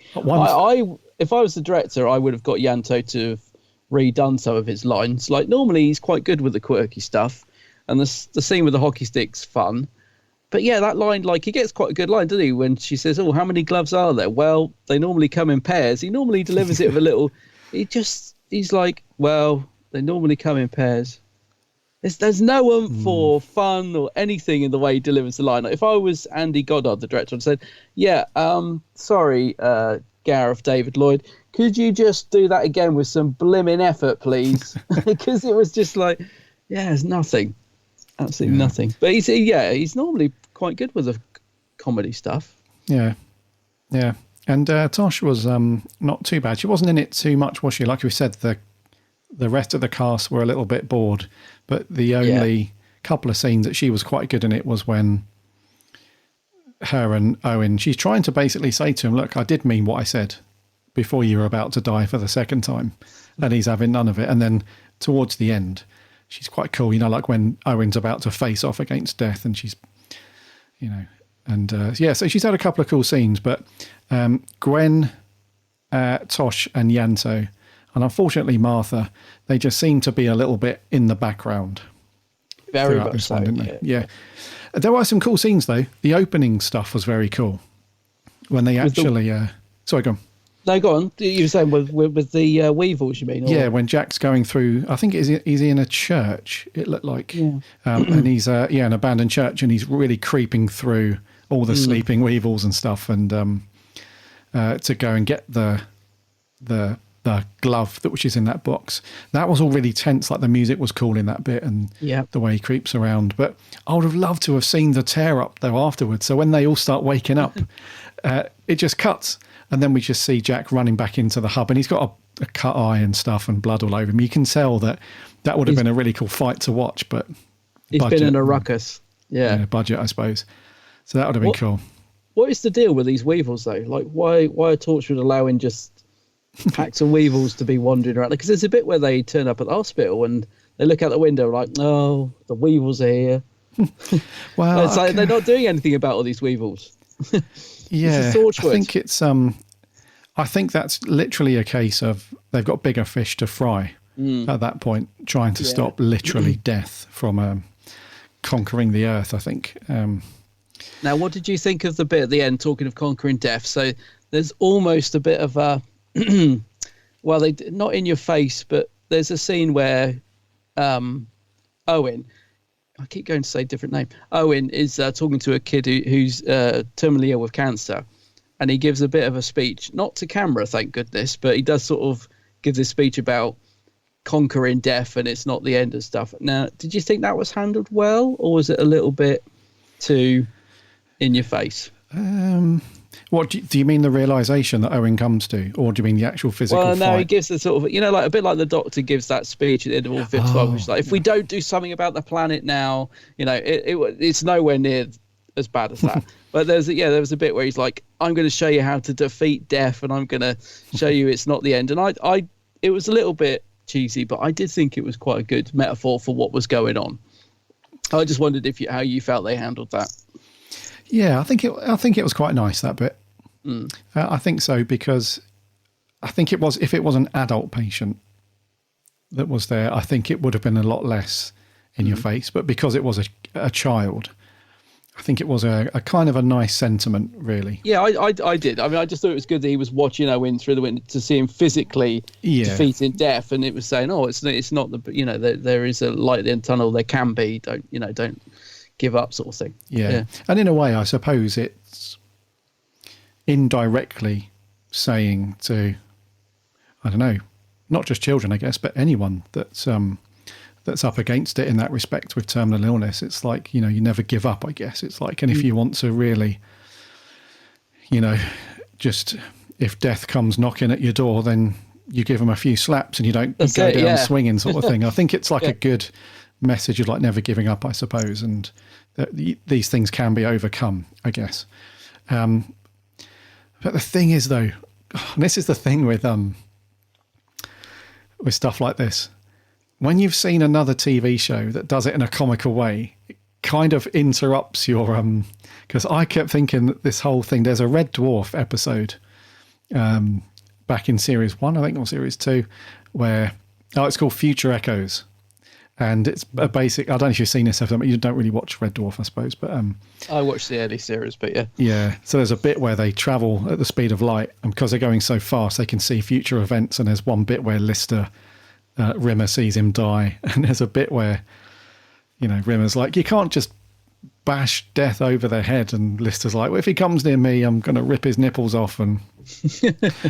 If I was the director, I would have got Yanto to have redone some of his lines. Like, normally he's quite good with the quirky stuff, and the scene with the hockey stick's fun. But yeah, that line, like, he gets quite a good line, doesn't he? When she says, "Oh, how many gloves are there?" Well, they normally come in pairs. He normally delivers it with a little. He's like, well, they normally come in pairs. There's no for fun or anything in the way he delivers the line. Like, if I was Andy Goddard, the director, I'd said, sorry, Gareth David Lloyd, could you just do that again with some blimmin' effort, please? Because it was just like, there's nothing. Absolutely nothing. But he's normally quite good with the comedy stuff. Yeah. Yeah. And Tosh was not too bad. She wasn't in it too much, was she? Like we said, the rest of the cast were a little bit bored, but the only couple of scenes that she was quite good in it was when her and Owen, she's trying to basically say to him, look, I did mean what I said before you were about to die for the second time, and he's having none of it. And then towards the end, she's quite cool, like when Owen's about to face off against death, and she's, so she's had a couple of cool scenes, but Gwen, Tosh and Yanto, and unfortunately Martha, they just seem to be a little bit in the background. Very much so, yeah. There were some cool scenes, though. The opening stuff was very cool. When they actually... sorry, go on. No, go on. You were saying with the Weevils, you mean? Or? Yeah, when Jack's going through... I think he's in a church, it looked like. Yeah. And he's an abandoned church, and he's really creeping through all the sleeping Weevils and stuff, and to go and get the glove which is in that box. That was all really tense. Like, the music was cool in that bit, and the way he creeps around. But I would have loved to have seen the tear up though afterwards. So when they all start waking up, it just cuts, and then we just see Jack running back into the hub, and he's got a cut eye and stuff and blood all over him. You can tell that would have been a really cool fight to watch, but he's been in a ruckus. Budget, I suppose. So that would have been cool. What is the deal with these Weevils though? Like, why are Torchwood allowing just packs of Weevils to be wandering around? Because there's a bit where they turn up at the hospital and they look out the window like, oh, the Weevils are here. Well, it's like they're not doing anything about all these Weevils. Yeah, I think it's I think that's literally a case of they've got bigger fish to fry at that point, trying to stop literally death from conquering the earth, I think. Now, what did you think of the bit at the end, talking of conquering death? So there's almost a bit of a well, they not in your face, but there's a scene where Owen, I keep going to say a different name, Owen is talking to a kid who's terminally ill with cancer, and he gives a bit of a speech, not to camera, thank goodness, but he does sort of give this speech about conquering death and it's not the end of stuff. Now, did you think that was handled well, or was it a little bit too in your face? What do you mean, the realization that Owen comes to, or do you mean the actual physical fight? Well, no, he gives the sort of, like a bit like the Doctor gives that speech at the end of all Fifth One, which is like, if we don't do something about the planet now, it's nowhere near as bad as that. But there was a bit where he's like, I'm going to show you how to defeat death, and I'm going to show you it's not the end. And it was a little bit cheesy, but I did think it was quite a good metaphor for what was going on. I just wondered how you felt they handled that. Yeah, I think it was quite nice, that bit. I think so, because I think it was, if it was an adult patient that was there, I think it would have been a lot less in your face. But because it was a child, I think it was a kind of a nice sentiment, really. Yeah, I did. I mean, I just thought it was good that he was watching Owen through the window to see him physically defeating death, and it was saying, it's not there is a light at the end of the tunnel. There can be. Don't give up, sort of thing. Yeah. And in a way, I suppose it's indirectly saying to, I don't know, not just children, I guess, but anyone that's up against it in that respect with terminal illness. It's like, you never give up, I guess. It's like, and if you want to really, just if death comes knocking at your door, then you give them a few slaps and you don't go down swinging, sort of thing. I think it's like a good message of like never giving up, I suppose, and that these things can be overcome, I guess. But the thing is, though, and this is the thing with stuff like this, when you've seen another TV show that does it in a comical way, it kind of interrupts your because I kept thinking that this whole thing, there's a Red Dwarf episode back in series 1, I think, or series 2, where it's called Future Echoes. And it's a basic, I don't know if you've seen this episode, but you don't really watch Red Dwarf, I suppose. But I watched the early series, but yeah. Yeah, so there's a bit where they travel at the speed of light, and because they're going so fast, they can see future events. And there's one bit where Rimmer sees him die, and there's a bit where, Rimmer's like, you can't just bash death over their head, and Lister's like, well, if he comes near me, I'm going to rip his nipples off, and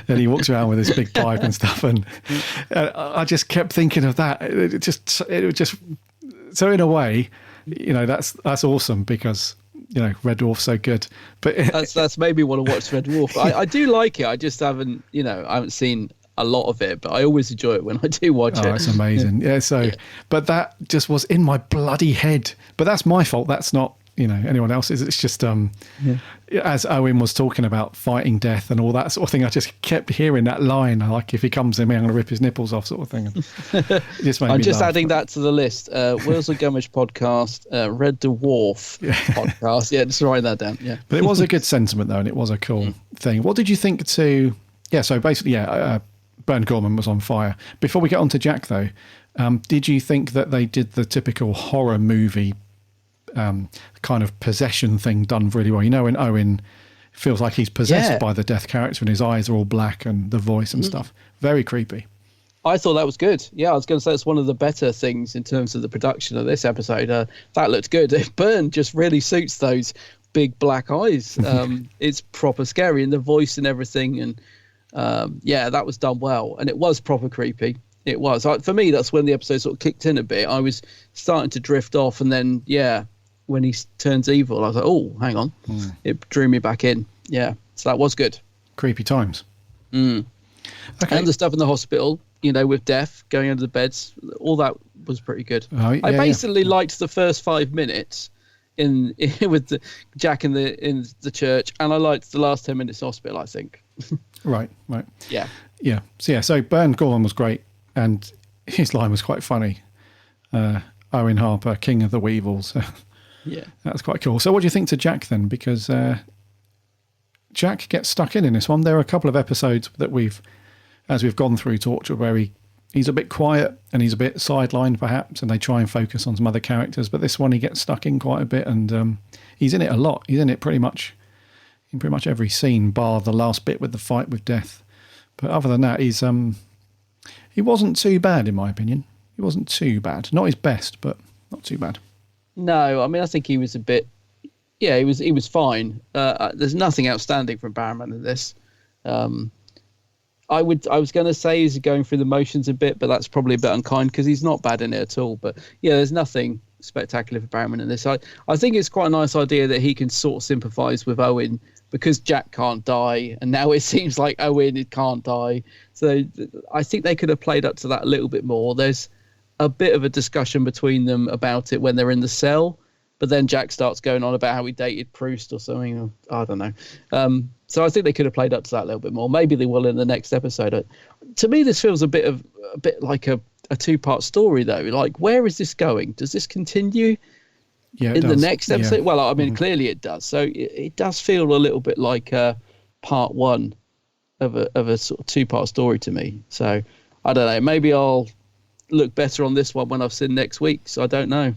then he walks around with his big pipe and stuff, and I just kept thinking of that. It was just so in a way, that's awesome, because Red Dwarf's so good. But that's made me want to watch Red Dwarf. I do like it. I just haven't seen a lot of it, but I always enjoy it when I do watch it. It's amazing. But that just was in my bloody head. But that's my fault. That's not anyone else's. It's just as Owen was talking about fighting death and all that sort of thing, I just kept hearing that line, like, if he comes to me, I'm going to rip his nipples off, sort of thing. It just made I'm me just laugh. adding that to the list. Wheels of Gummidge podcast, Red Dwarf podcast. Yeah, just write that down. Yeah, but it was a good sentiment, though, and it was a cool thing. What did you think so basically, Bern Gorman was on fire. Before we get on to Jack, though, did you think that they did the typical horror movie kind of possession thing done really well? When Owen feels like he's possessed by the death character and his eyes are all black and the voice and stuff. Very creepy. I thought that was good. Yeah, I was going to say it's one of the better things in terms of the production of this episode. That looked good. Bern just really suits those big black eyes. It's proper scary, and the voice and everything, and that was done well, and it was proper creepy. It was. For me, that's when the episode sort of kicked in a bit. I was starting to drift off, and then when he turns evil, I was like, oh, hang on. It drew me back in. Yeah, so that was good. Creepy times. Okay. And the stuff in the hospital, with death going under the beds, all that was pretty good. I basically liked the first 5 minutes with Jack in the church, and I liked the last 10 minutes in hospital, I think. Right. Yeah. So Bern Gorman was great, and his line was quite funny. Owen Harper, King of the Weevils. Yeah, that's quite cool. So what do you think to Jack then? Because Jack gets stuck in this one. There are a couple of episodes that as we've gone through Torchwood, where he's a bit quiet and he's a bit sidelined perhaps, and they try and focus on some other characters. But this one, he gets stuck in quite a bit, and he's in it a lot. He's in it pretty much every scene, bar the last bit with the fight with death. But other than that, he wasn't too bad, in my opinion. He wasn't too bad. Not his best, but not too bad. No, I mean, I think he was a bit. Yeah, he was fine. There's nothing outstanding from Barrowman in this. I was going to say he's going through the motions a bit, but that's probably a bit unkind because he's not bad in it at all. But yeah, there's nothing spectacular for Barrowman in this. I think it's quite a nice idea that he can sort of sympathise with Owen because Jack can't die, and now it seems like Owen can't die. So I think they could have played up to that a little bit more. There's a bit of a discussion between them about it when they're in the cell, but then Jack starts going on about how he dated Proust or something. I don't know. So I think they could have played up to that a little bit more. Maybe they will in the next episode. To me, this feels a bit like a two-part story, though. Like, where is this going? Does this continue in the next episode? Yeah. Well, I mean, clearly it does. So it does feel a little bit like part one of a sort of two-part story to me. So I don't know. Maybe I'll look better on this one when I've seen next week. So I don't know.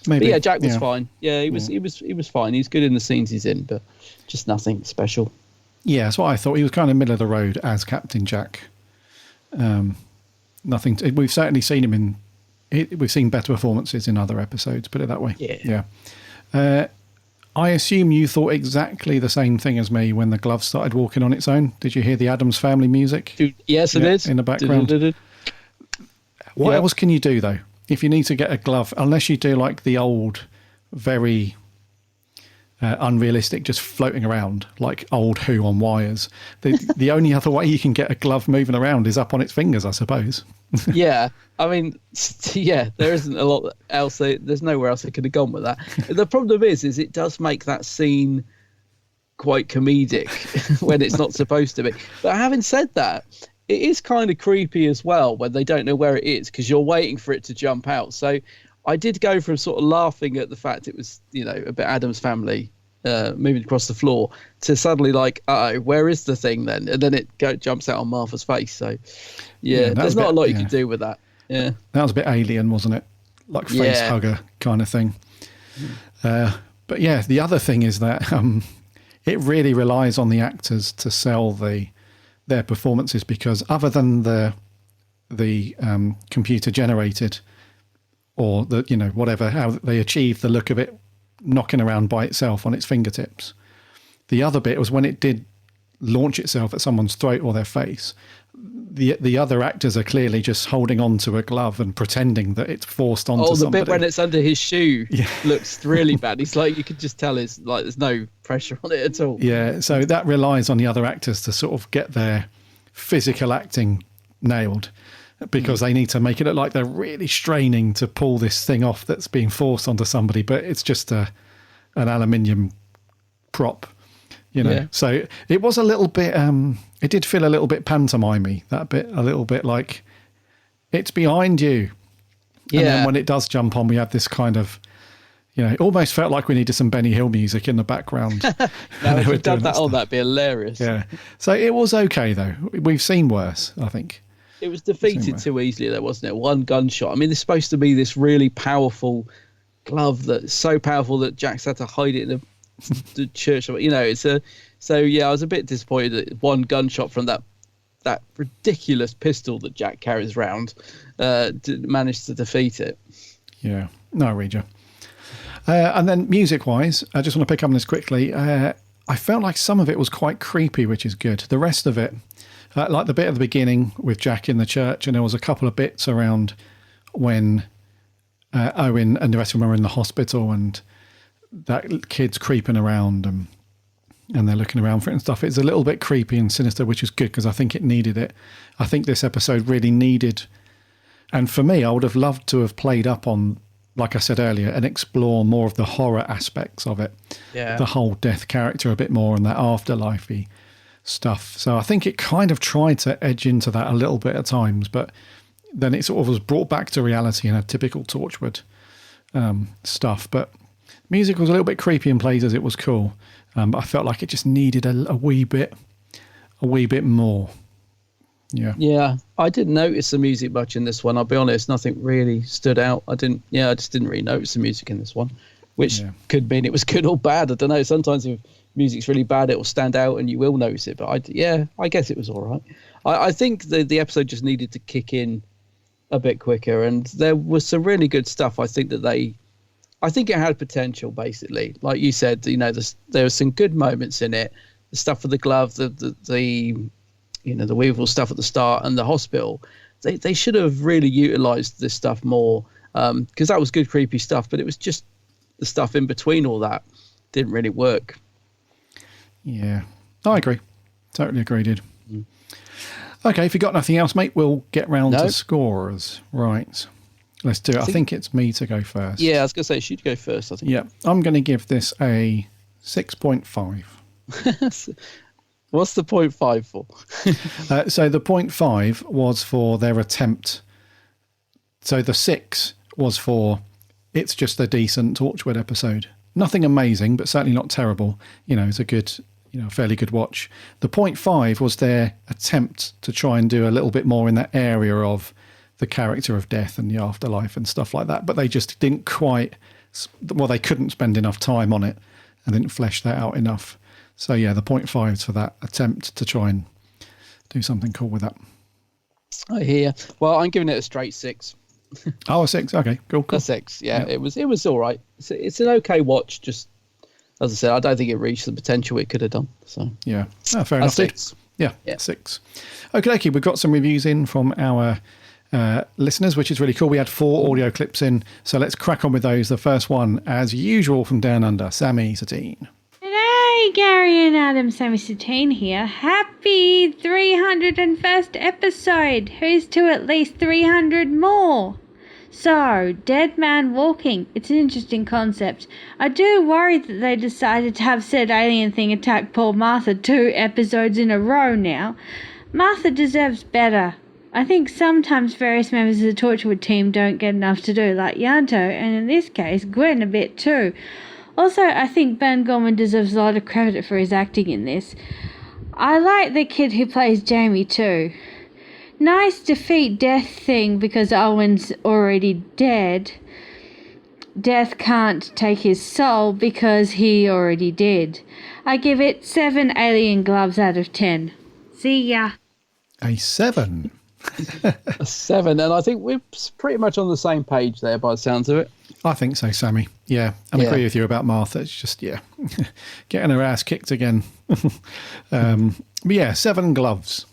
Maybe. But yeah, Jack was fine. Yeah, he was fine. He's good in the scenes he's in, but just nothing special. Yeah, that's what I thought. He was kind of middle of the road as Captain Jack. Nothing. We've certainly seen him we've seen better performances in other episodes. Put it that way. Yeah. I assume you thought exactly the same thing as me when the glove started walking on its own. Did you hear the Addams Family music? Yes, it is in the background. What else can you do though? If you need to get a glove, unless you do like the old, very unrealistic, just floating around like old Who on wires. The only other way you can get a glove moving around is up on its fingers, I suppose. Yeah, I mean, yeah, there isn't a lot else. There's nowhere else they could have gone with that. The problem is it does make that scene quite comedic when it's not supposed to be. But having said that, it is kind of creepy as well when they don't know where it is because you're waiting for it to jump out. So I did go from sort of laughing at the fact it was, a bit Addams Family moving across the floor to suddenly like, where is the thing then? And then it jumps out on Martha's face. So, yeah there's not a lot you can do with that. Yeah, that was a bit alien, wasn't it? Like face hugger kind of thing. But yeah, the other thing is that it really relies on the actors to sell their performances because other than the computer generated or the whatever, how they achieved the look of it knocking around by itself on its fingertips, the other bit was when it did launch itself at someone's throat or their face, the other actors are clearly just holding on to a glove and pretending that it's forced onto somebody. Oh, the bit when it's under his shoe looks really bad. It's like you could just tell it's like there's no pressure on it at all. Yeah, so that relies on the other actors to sort of get their physical acting nailed because they need to make it look like they're really straining to pull this thing off that's being forced onto somebody, but it's just an aluminium prop. So it was a little bit, it did feel a little bit pantomimey, that bit, a little bit like it's behind you. Yeah. And then when it does jump on, we have this kind of, it almost felt like we needed some Benny Hill music in the background. Now, if you'd done that on, that'd be hilarious. Yeah. So it was okay, though. We've seen worse, I think. It was defeated too easily, though, wasn't it? One gunshot. I mean, it's supposed to be this really powerful glove that's so powerful that Jack's had to hide it in the church. So yeah, I was a bit disappointed that one gunshot from that ridiculous pistol that Jack carries around managed to defeat it. Yeah, no, I read you. And then music-wise, I just want to pick up on this quickly. I felt like some of it was quite creepy, which is good. The rest of it, like the bit at the beginning with Jack in the church, and there was a couple of bits around when Owen and the rest of them are in the hospital and that kid's creeping around and they're looking around for it and stuff. It's a little bit creepy and sinister, which is good because I think it needed it. I think this episode really needed, and for me, I would have loved to have played up on, like I said earlier, and explore more of the horror aspects of it. Yeah. The whole death character a bit more and that afterlife-y stuff. So I think it kind of tried to edge into that a little bit at times, but then it sort of was brought back to reality in a typical Torchwood stuff. But music was a little bit creepy in places. It was cool. But I felt like it just needed a wee bit more. Yeah. Yeah. I didn't notice the music much in this one. I'll be honest. Nothing really stood out. I just didn't really notice the music in this one, which could mean it was good or bad. I don't know. Sometimes if music's really bad, it will stand out and you will notice it. But I guess it was all right. I think the episode just needed to kick in a bit quicker, and there was some really good stuff. I think it had potential, basically. Like you said, there were some good moments in it. The stuff with the glove, the the Weevil stuff at the start and the hospital, they should have really utilised this stuff more, because that was good creepy stuff, but it was just the stuff in between all that didn't really work. Yeah, I agree. Totally agree, dude. Okay, if you've got nothing else, mate, we'll get round to scores. Right. Let's do it. I think it's me to go first. Yeah, I was going to say, she'd go first, I think. Yeah, I'm going to give this a 6.5. What's the 0.5 for? So the 0.5 was for their attempt. So the 6 was for it's just a decent Torchwood episode. Nothing amazing, but certainly not terrible. It's a good, fairly good watch. The 0.5 was their attempt to try and do a little bit more in that area of the character of death and the afterlife and stuff like that. But they just didn't quite, they couldn't spend enough time on it and didn't flesh that out enough. So yeah, the 0.5 is for that attempt to try and do something cool with that. I hear. Well, I'm giving it a straight 6. Oh, a 6. Okay, cool. A 6. Yeah, yep. It was all right. It's an okay watch. Just as I said, I don't think it reached the potential it could have done. So yeah, fair enough. 6. Yeah, 6. Okay, we've got some reviews in from our listeners, which is really cool. We had 4 audio clips in, so let's crack on with those. The first one, as usual, from Down Under, Sammy Satine. G'day, Gary and Adam, Sammy Satine here. Happy 301st episode. Who's to at least 300 more? So, Dead Man Walking. It's an interesting concept. I do worry that they decided to have said alien thing attack poor Martha 2 episodes in a row now. Martha deserves better. I think sometimes various members of the Torchwood team don't get enough to do, like Yanto, and in this case, Gwen a bit too. Also, I think Ben Gorman deserves a lot of credit for his acting in this. I like the kid who plays Jamie too. Nice defeat death thing because Owen's already dead. Death can't take his soul because he already did. I give it 7 alien gloves out of 10. See ya. A 7. A 7, and I think we're pretty much on the same page there by the sounds of it. I think so, Sammy. Yeah, and I agree with you about Martha. It's just, getting her ass kicked again. But yeah, 7 gloves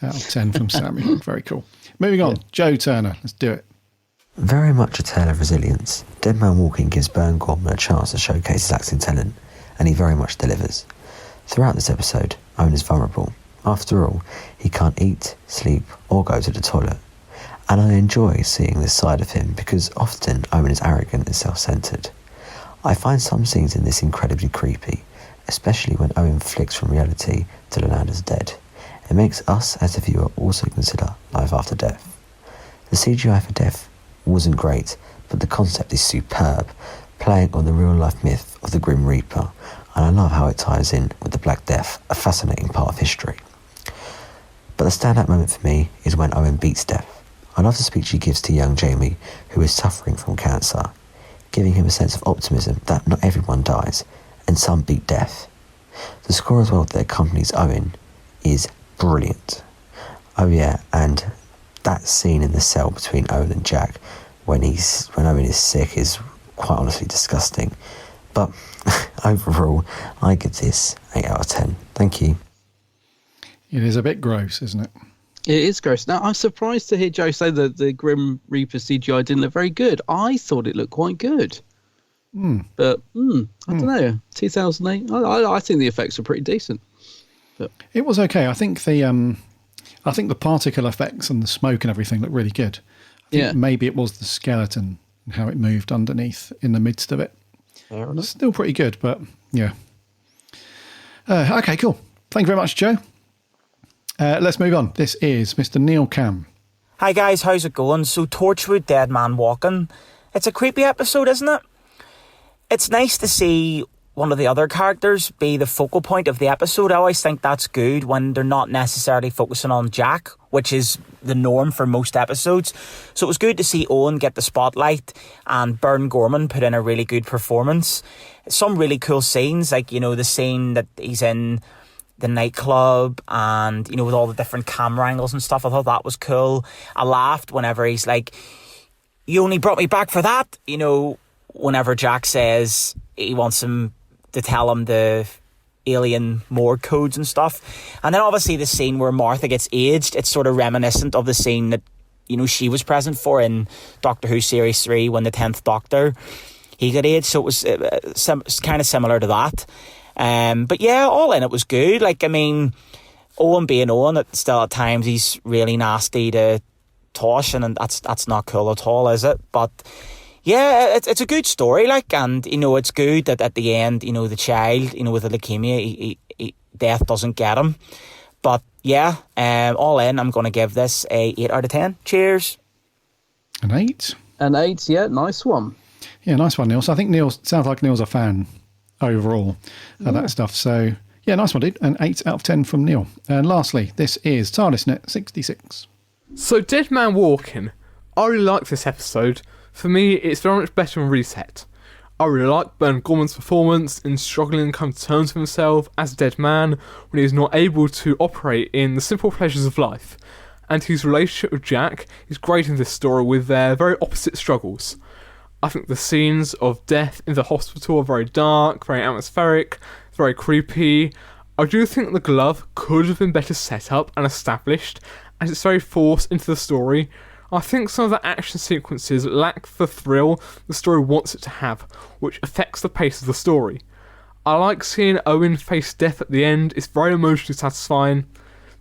out of 10 from Sammy. Very cool. Moving on, Joe Turner. Let's do it. Very much a tale of resilience. Dead Man Walking gives Burn Gorman a chance to showcase his acting talent, and he very much delivers. Throughout this episode, Owen is vulnerable. After all, he can't eat, sleep, or go to the toilet. And I enjoy seeing this side of him because often Owen is arrogant and self-centered. I find some scenes in this incredibly creepy, especially when Owen flicks from reality to the land as dead. It makes us as a viewer also consider life after death. The CGI for death wasn't great, but the concept is superb, playing on the real-life myth of the Grim Reaper, and I love how it ties in with the Black Death, a fascinating part of history. But the standout moment for me is when Owen beats death. I love the speech he gives to young Jamie, who is suffering from cancer, giving him a sense of optimism that not everyone dies, and some beat death. The score as well that accompanies Owen is brilliant. Oh yeah, and that scene in the cell between Owen and Jack when Owen is sick is quite honestly disgusting. But overall, I give this 8 out of 10. Thank you. It is a bit gross, isn't it? It is gross. Now, I'm surprised to hear Joe say that the Grim Reaper CGI didn't look very good. I thought it looked quite good. But, I don't know. 2008, I think the effects are pretty decent. But it was okay. I think the particle effects and the smoke and everything looked really good. I think maybe it was the skeleton and how it moved underneath in the midst of it. Fair enough. Still pretty good, but yeah. Okay, cool. Thank you very much, Joe. Let's move on. This is Mr. Neil Cam. Hi guys, how's it going? So Torchwood, Dead Man Walking. It's a creepy episode, isn't it? It's nice to see one of the other characters be the focal point of the episode. I always think that's good when they're not necessarily focusing on Jack, which is the norm for most episodes. So it was good to see Owen get the spotlight and Burn Gorman put in a really good performance. Some really cool scenes, like, the scene that he's in the nightclub and, with all the different camera angles and stuff. I thought that was cool. I laughed whenever he's like, "You only brought me back for that." Whenever Jack says he wants him to tell him to, alien Morse codes and stuff. And then obviously the scene where Martha gets aged, it's sort of reminiscent of the scene that, she was present for in Doctor Who Series 3 when the 10th Doctor, he got aged. So it was kind of similar to that. But yeah, all in it was good. Like, I mean, Owen being Owen, still at times he's really nasty to Tosh, and that's not cool at all, is it? But yeah, it's a good story, like, and it's good that at the end, the child, with the leukemia, he death doesn't get him. But yeah, all in, I'm going to give this a 8 out of 10. Cheers. An 8? An 8, yeah, nice one. Yeah, nice one, Neil. So I think sounds like Neil's a fan overall of that stuff. So yeah, nice one, dude. An 8 out of 10 from Neil. And lastly, this is TARDISNet 66. So Dead Man Walking, I really like this episode. For me, it's very much better than Reset. I really like Ben Gorman's performance in struggling to come to terms with himself as a dead man when he is not able to operate in the simple pleasures of life. And his relationship with Jack is great in this story with their very opposite struggles. I think the scenes of death in the hospital are very dark, very atmospheric, very creepy. I do think the glove could have been better set up and established, as it's very forced into the story. I think some of the action sequences lack the thrill the story wants it to have, which affects the pace of the story. I like seeing Owen face death at the end, it's very emotionally satisfying.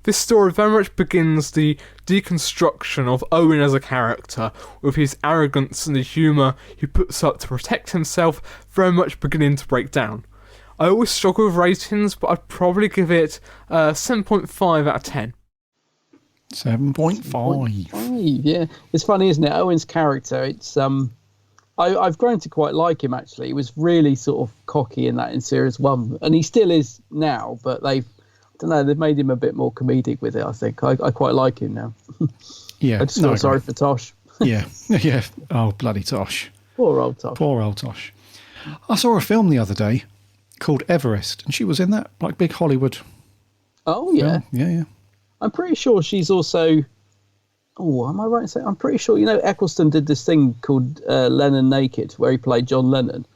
This story very much begins the deconstruction of Owen as a character, with his arrogance and the humour he puts up to protect himself very much beginning to break down. I always struggle with ratings, but I'd probably give it 7.5 out of 10. 7.5. Yeah, it's funny, isn't it? Owen's character, it's I've grown to quite like him, actually. He was really sort of cocky in that in Series 1, and he still is now, but they've made him a bit more comedic with it, I think. I quite like him now. Yeah. I just feel sorry for Tosh. Yeah. Oh, bloody Tosh. Poor old Tosh. I saw a film the other day called Everest, and she was in that, like, big Hollywood. Oh, yeah. Film. Yeah. I'm pretty sure she's also... Oh, am I right in saying? I'm pretty sure, Eccleston did this thing called Lennon Naked, where he played John Lennon.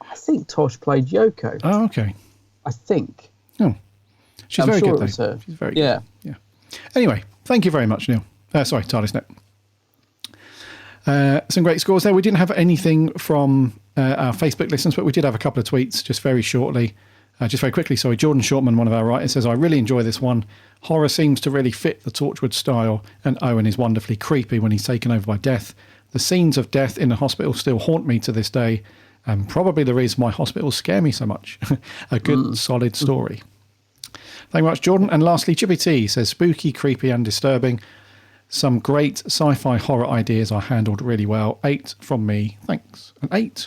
I think Tosh played Yoko. Oh, okay. I think. Oh. She's very good, though. She's very good. Yeah. Anyway, thank you very much, Neil. Sorry, TARDISNet. Some great scores there. We didn't have anything from our Facebook listeners, but we did have a couple of tweets just very shortly. Just very quickly, sorry. Jordan Shortman, one of our writers, says, I really enjoy this one. Horror seems to really fit the Torchwood style, and Owen is wonderfully creepy when he's taken over by death. The scenes of death in the hospital still haunt me to this day, and probably the reason why hospitals scare me so much. A good, solid story. Thank you much, Jordan. And lastly, Chippy T says, spooky, creepy and disturbing. Some great sci-fi horror ideas are handled really well. 8 from me. Thanks. An 8.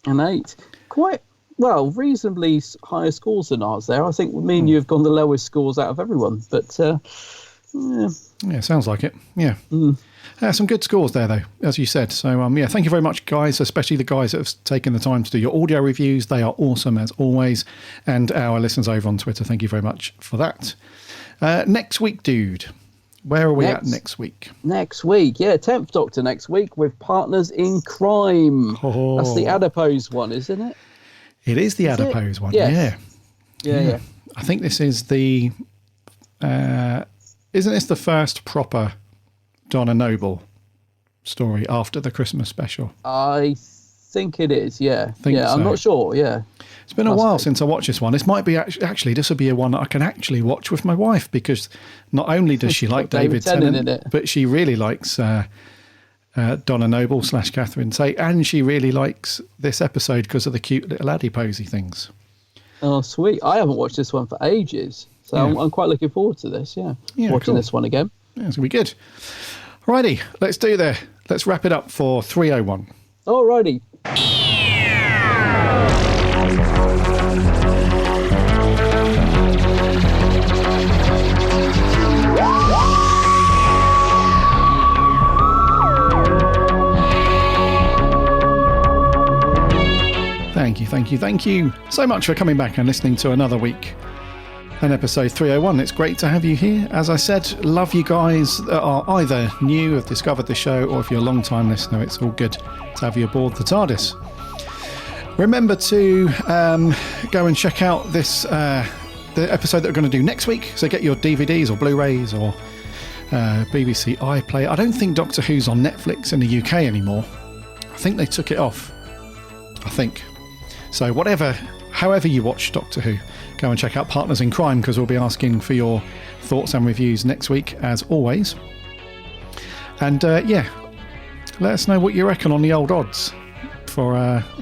An 8. Quite, well, reasonably higher scores than ours there. I think me and you have gone the lowest scores out of everyone. But, yeah, sounds like it. Yeah. Some good scores there, though, as you said. So, yeah, thank you very much, guys, especially the guys that have taken the time to do your audio reviews. They are awesome, as always. And our listeners over on Twitter, thank you very much for that. Next week, dude. Where are we at next week? Next week, yeah, 10th Doctor next week with Partners in Crime. Oh. That's the Adipose one, isn't it? It is the Adipose one, yes. Yeah. I think this is the... isn't this the first proper Donna Noble story after the Christmas special? I think it is, yeah. So. I'm not sure, yeah. It's been a while since I watched this one. This might be actually this will be a one that I can actually watch with my wife, because not only does she like David Tennant, but she really likes Donna Noble / Catherine Tate, and she really likes this episode because of the cute little Adiposey things. Oh, sweet. I haven't watched this one for ages, so I'm quite looking forward to this, watching this one again. Yeah, it's going to be good. Alrighty, let's wrap it up for 301. Alrighty. Thank you so much for coming back and listening to another week and episode 301. It's great to have you here. As I said, love you guys that are either new, have discovered the show, or if you're a long time listener, it's all good to have you aboard the TARDIS. Remember to go and check out this the episode that we're going to do next week. So get your DVDs or Blu-rays or BBC iPlayer. I don't think Doctor Who's on Netflix in the UK anymore. I think they took it off. I think. So however you watch Doctor Who, go and check out Partners in Crime, because we'll be asking for your thoughts and reviews next week, as always. And let us know what you reckon on the old odds for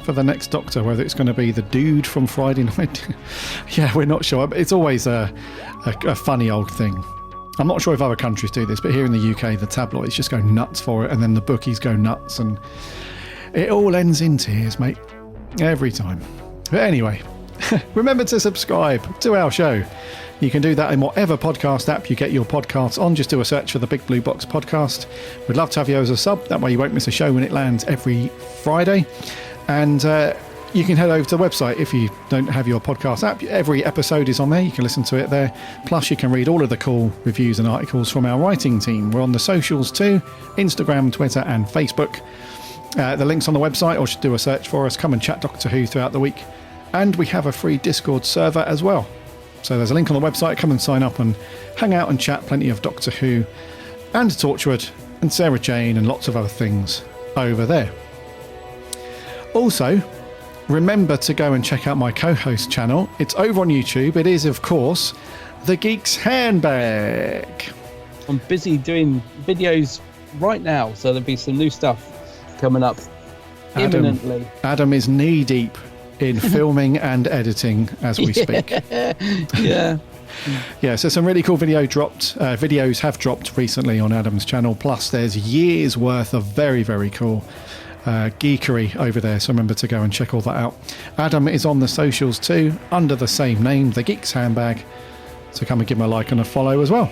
the next Doctor, whether it's going to be the dude from Friday Night. Yeah, we're not sure. It's always a funny old thing. I'm not sure if other countries do this, but here in the UK, the tabloids just go nuts for it, and then the bookies go nuts, and it all ends in tears, mate. Every time. But anyway, remember to subscribe to our show. You can do that in whatever podcast app you get your podcasts on. Just do a search for the Big Blue Box podcast. We'd love to have you as a sub. That way you won't miss a show when it lands every Friday. And you can head over to the website if you don't have your podcast app. Every episode is on there. You can listen to it there. Plus, you can read all of the cool reviews and articles from our writing team. We're on the socials too, Instagram, Twitter and Facebook. The link's on the website, or just do a search for us. Come and chat Doctor Who throughout the week. And we have a free Discord server as well. So there's a link on the website. Come and sign up and hang out and chat plenty of Doctor Who and Torchwood and Sarah Jane and lots of other things over there. Also, remember to go and check out my co-host channel. It's over on YouTube. It is, of course, The Geek's Handbag. I'm busy doing videos right now, so there'll be some new stuff coming up imminently. Adam is knee-deep in filming and editing as we speak. Yeah. Yeah, so some really cool videos have dropped recently on Adam's channel. Plus, there's years worth of very, very cool geekery over there. So remember to go and check all that out. Adam is on the socials too, under the same name, The Geek's Handbag. So come and give him a like and a follow as well.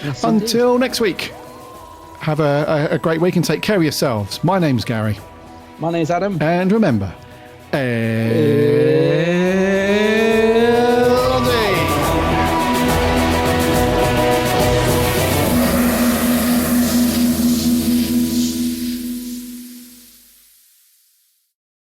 Yes, until next week, have a great week and take care of yourselves. My name's Gary. My name's Adam. And remember,